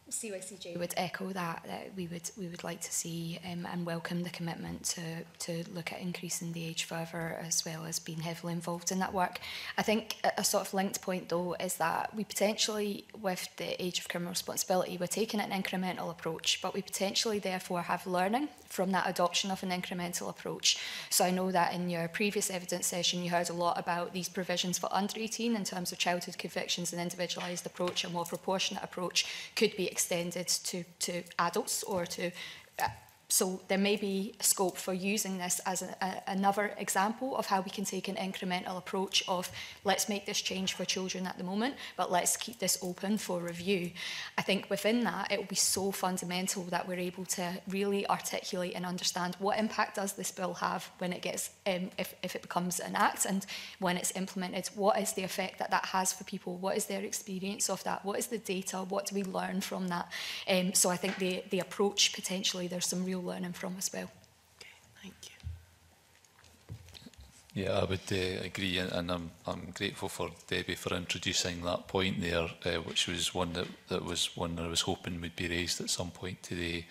CYCJ would echo that we would like to see and welcome the commitment to look at increasing the age further, as well as being heavily involved in that work. I think a sort of linked point though is that we potentially, with the age of criminal responsibility, we're taking an incremental approach, but we potentially therefore have learning from that adoption of an incremental approach. So I know that in your previous evidence session you heard a lot about these provisions for under 18 in terms of childhood convictions. An individualised approach, a more proportionate approach could be extended to adults or to so there may be scope for using this as another example of how we can take an incremental approach of let's make this change for children at the moment, but let's keep this open for review. I think within that it will be so fundamental that we're able to really articulate and understand what impact does this bill have when it gets, if it becomes an act, and when it's implemented, what is the effect that has for people, what is their experience of that, what is the data, what do we learn from that. So I think the approach, potentially there's some real learning from as well. Okay, thank you. Yeah, I would agree, and I'm grateful for Debbie for introducing that point there, which was one that was one that I was hoping would be raised at some point today,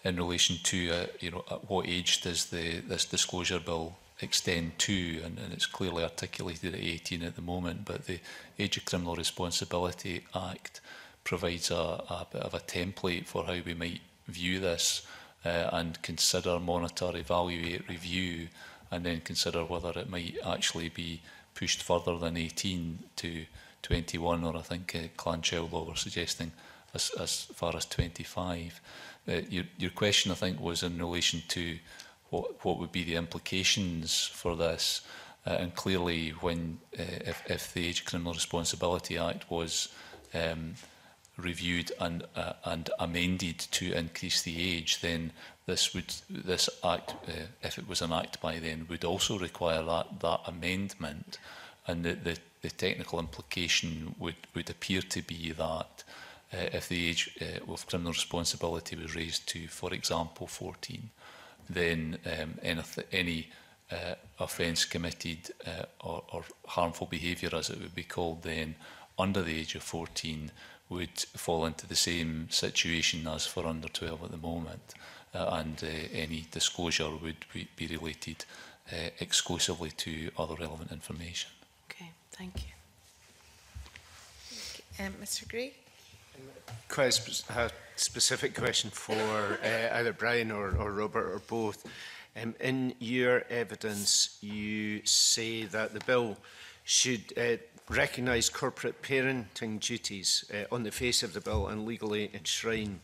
in relation to at what age does this disclosure bill extend to, and it's clearly articulated at 18 at the moment, but the Age of Criminal Responsibility Act provides a bit of a template for how we might view this. And consider, monitor, evaluate, review, and then consider whether it might actually be pushed further than 18 to 21, or I think Clanchild Law were suggesting as far as 25. Your question, I think, was in relation to what would be the implications for this, and clearly when if the Age of Criminal Responsibility Act was reviewed and amended to increase the age, then this act, if it was an act by then, would also require that amendment, and the technical implication would appear to be that if the age of criminal responsibility was raised to, for example, 14, then any offence committed or harmful behaviour, as it would be called then, under the age of 14 would fall into the same situation as for under 12 at the moment, and any disclosure would be related exclusively to other relevant information. Okay, thank you. Mr. Gray? Quite a specific question for either Brian or Robert or both. In your evidence, you say that the bill should recognise corporate parenting duties on the face of the bill and legally enshrine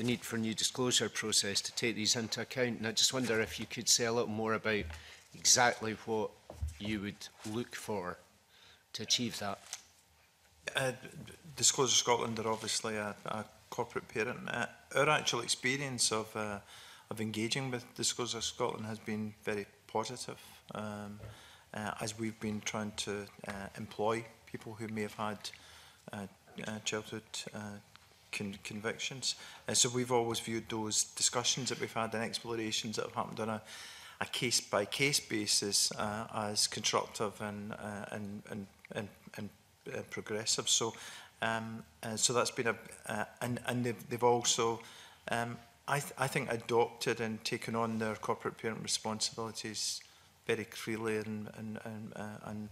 the need for a new disclosure process to take these into account. And I just wonder if you could say a little more about exactly what you would look for to achieve that. Disclosure Scotland are obviously a corporate parent. Our actual experience of engaging with Disclosure Scotland has been very positive, as we've been trying to employ people who may have had childhood convictions. So we've always viewed those discussions that we've had and explorations that have happened on a case-by-case basis as constructive and progressive. So so that's been and they've also I think adopted and taken on their corporate parent responsibilities very freely and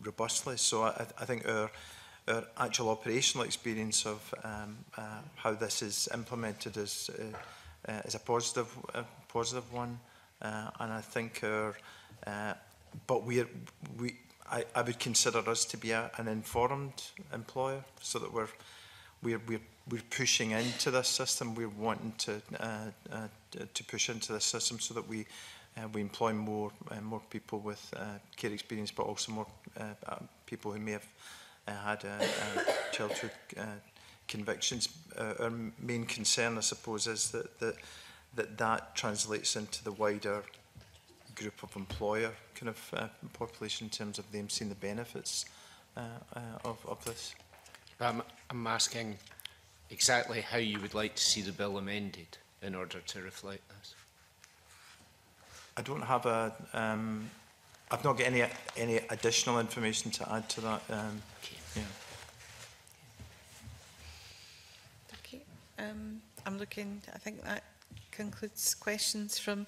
robustly. So I think our actual operational experience of how this is implemented is a positive one, and I think but I would consider us to be an informed employer, so that we're pushing into this system. We're wanting to push into this system so that we employ more people with care experience, but also more people who may have had childhood convictions. Our main concern, I suppose, is that translates into the wider group of employer kind of population in terms of them seeing the benefits of this. I'm asking exactly how you would like to see the bill amended in order to reflect this. I don't have I've not got any additional information to add to that. Yeah. Okay. I'm looking. I think that concludes questions from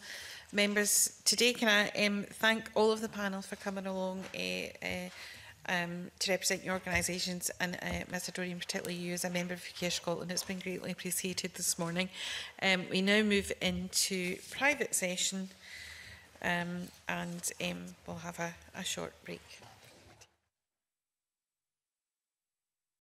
members today. Can I thank all of the panel for coming along to represent your organisations, and Mr Dorian, particularly you as a member of Care Scotland. It's been greatly appreciated this morning. We now move into private session, and we'll have a short break.